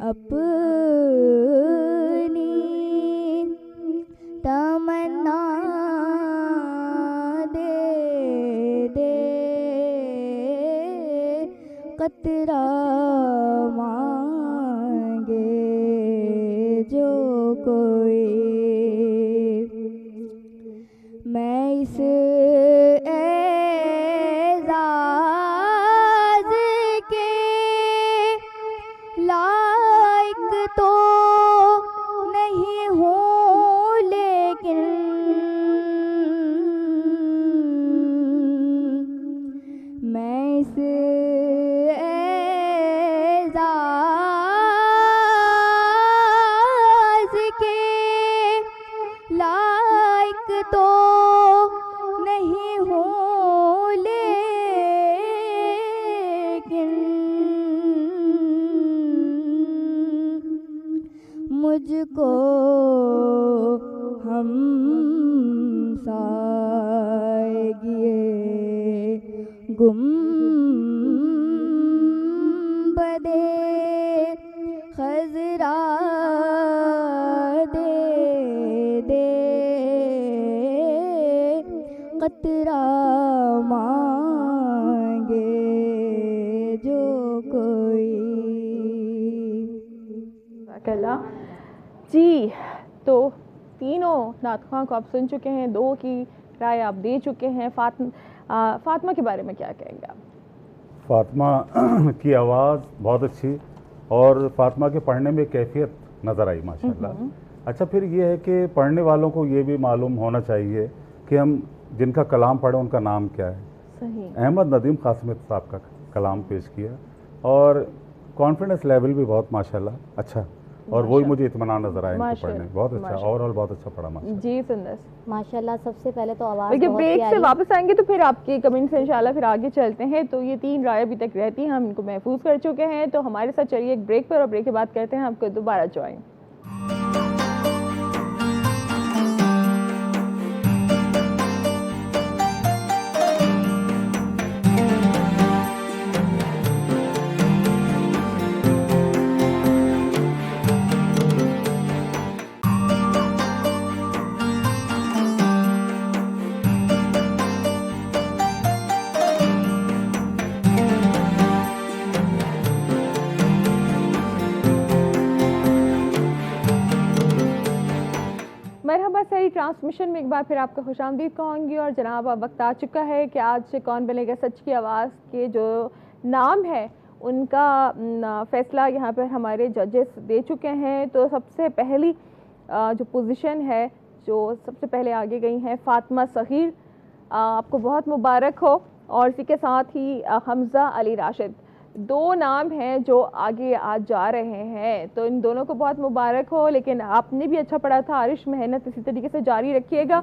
اپنی تمنا دے دے قطرہ مانگے جو کوئی میں اس اعزاز کے لائق تو نہیں ہوں لیکن میں اس اعزاز کے لائق تو نہیں ہوں لیکن مجھ کو ہم سائیگئے گنبدِ خضرا دے دے قطرہ مانگے جو کوئی. اللہ جی، تو تینوں نعت خواں کو آپ سن چکے ہیں، دو کی رائے آپ دے چکے ہیں. فاطمہ کے بارے میں کیا کہیں گے آپ؟ فاطمہ کی آواز بہت اچھی اور فاطمہ کے پڑھنے میں کیفیت نظر آئی ماشاءاللہ. اچھا، پھر یہ ہے کہ پڑھنے والوں کو یہ بھی معلوم ہونا چاہیے کہ ہم جن کا کلام پڑھیں ان کا نام کیا ہے. صحیح. احمد ندیم قاسمی صاحب کا کلام پیش کیا اور کانفیڈنس لیول بھی بہت ماشاءاللہ اچھا، اور وہی مجھے اطمینان نظر آیا ان کو پڑھنے. بہت اچھا، اوورآل بہت اچھا پڑھا ماشاءاللہ. جی سندس ماشاءاللہ. سب سے پہلے تو آواز لیکن بہت بریک سے پیاری. واپس آئیں گے تو پھر آپ کے کمنٹ سے انشاءاللہ پھر آگے چلتے ہیں. تو یہ تین رائے ابھی تک رہتی ہیں، ہم ان کو محفوظ کر چکے ہیں. تو ہمارے ساتھ چلیے ایک بریک پر، اور بریک کے بعد کرتے ہیں آپ کو دوبارہ جوائن. مرحبا سہی ٹرانسمیشن میں ایک بار پھر آپ کا خوش آمدید کہوں گی. اور جناب اب وقت آ چکا ہے کہ آج کون بنے گا سچ کی آواز کے جو نام ہے ان کا فیصلہ یہاں پر ہمارے ججز دے چکے ہیں. تو سب سے پہلی جو پوزیشن ہے، جو سب سے پہلے آگے گئی ہیں فاطمہ صغیر. آپ کو بہت مبارک ہو. اور اسی کے ساتھ ہی حمزہ علی راشد، دو نام ہیں جو آگے آج جا رہے ہیں. تو ان دونوں کو بہت مبارک ہو. لیکن آپ نے بھی اچھا پڑھا تھا عارش، محنت اسی طریقے سے جاری رکھیے گا.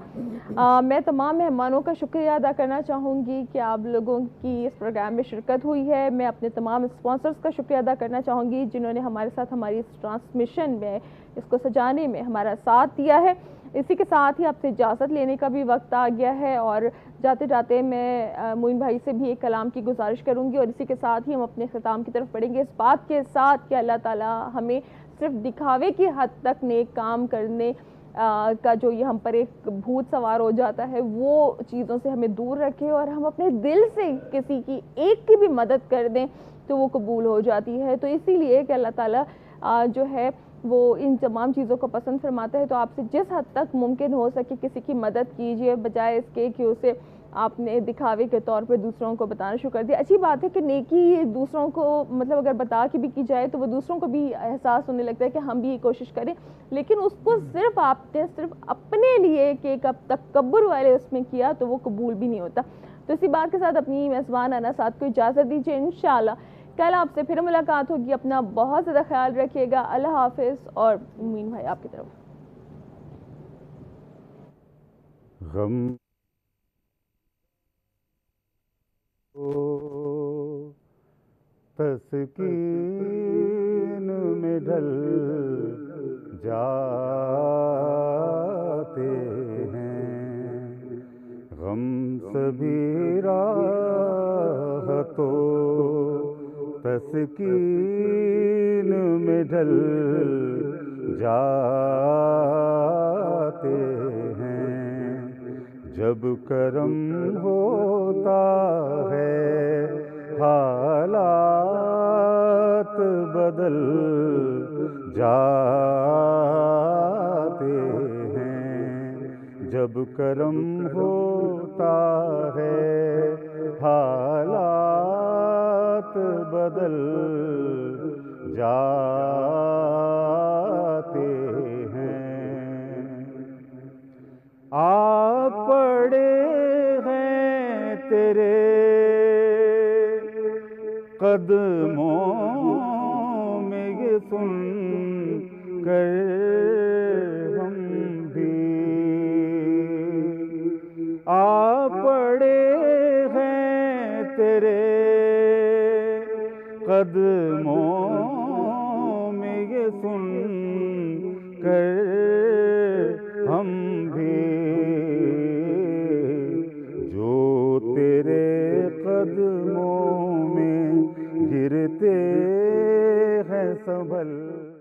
میں تمام مہمانوں کا شکریہ ادا کرنا چاہوں گی کہ آپ لوگوں کی اس پروگرام میں شرکت ہوئی ہے. میں اپنے تمام اسپانسرز کا شکریہ ادا کرنا چاہوں گی جنہوں نے ہمارے ساتھ ہماری اس ٹرانسمیشن میں، اس کو سجانے میں ہمارا ساتھ دیا ہے. اسی کے ساتھ ہی آپ سے اجازت لینے کا بھی وقت آ گیا ہے. اور جاتے جاتے میں معین بھائی سے بھی ایک کلام کی گزارش کروں گی، اور اسی کے ساتھ ہی ہم اپنے اختتام کی طرف بڑھیں گے، اس بات کے ساتھ کہ اللہ تعالیٰ ہمیں صرف دکھاوے کی حد تک نیک کام کرنے کا جو یہ ہم پر ایک بھوت سوار ہو جاتا ہے وہ چیزوں سے ہمیں دور رکھے، اور ہم اپنے دل سے کسی کی ایک کی بھی مدد کر دیں تو وہ قبول ہو جاتی ہے. تو اسی لیے کہ اللہ تعالیٰ جو ہے وہ ان تمام چیزوں کو پسند فرماتا ہے. تو آپ سے جس حد تک ممکن ہو سکے کسی کی مدد کیجیے, بجائے اس کے کہ اسے آپ نے دکھاوے کے طور پہ دوسروں کو بتانا شروع کر دیا. اچھی بات ہے کہ نیکی دوسروں کو مطلب اگر بتا کے بھی کی جائے تو وہ دوسروں کو بھی احساس ہونے لگتا ہے کہ ہم بھی یہ کوشش کریں, لیکن اس کو صرف آپ نے صرف اپنے لیے کہ ایک تکبر والے اس میں کیا تو وہ قبول بھی نہیں ہوتا. تو اسی بات کے ساتھ اپنی میزبان انا سعد کو اجازت دیجیے. انشاءاللہ کل آپ سے پھر ملاقات ہوگی. اپنا بہت زیادہ خیال رکھیے گا. اللہ حافظ. اور امین بھائی آپ کی طرف. غم تسکین میں ڈھل جاتے ہیں, غم سبھی راحتوں تسکین میں ڈھل جاتے ہیں, جب کرم ہوتا ہے حالات بدل جاتے ہیں, جب کرم ہوتا ہے حالات بدل جاتے ہیں. آپ پڑے ہیں تیرے قدموں میں یہ سن کر ہم بھی, آپ پڑے ہیں تیرے قدموں میں یہ سن کر ہم بھی, جو تیرے قدموں میں گرتے ہیں سنبھل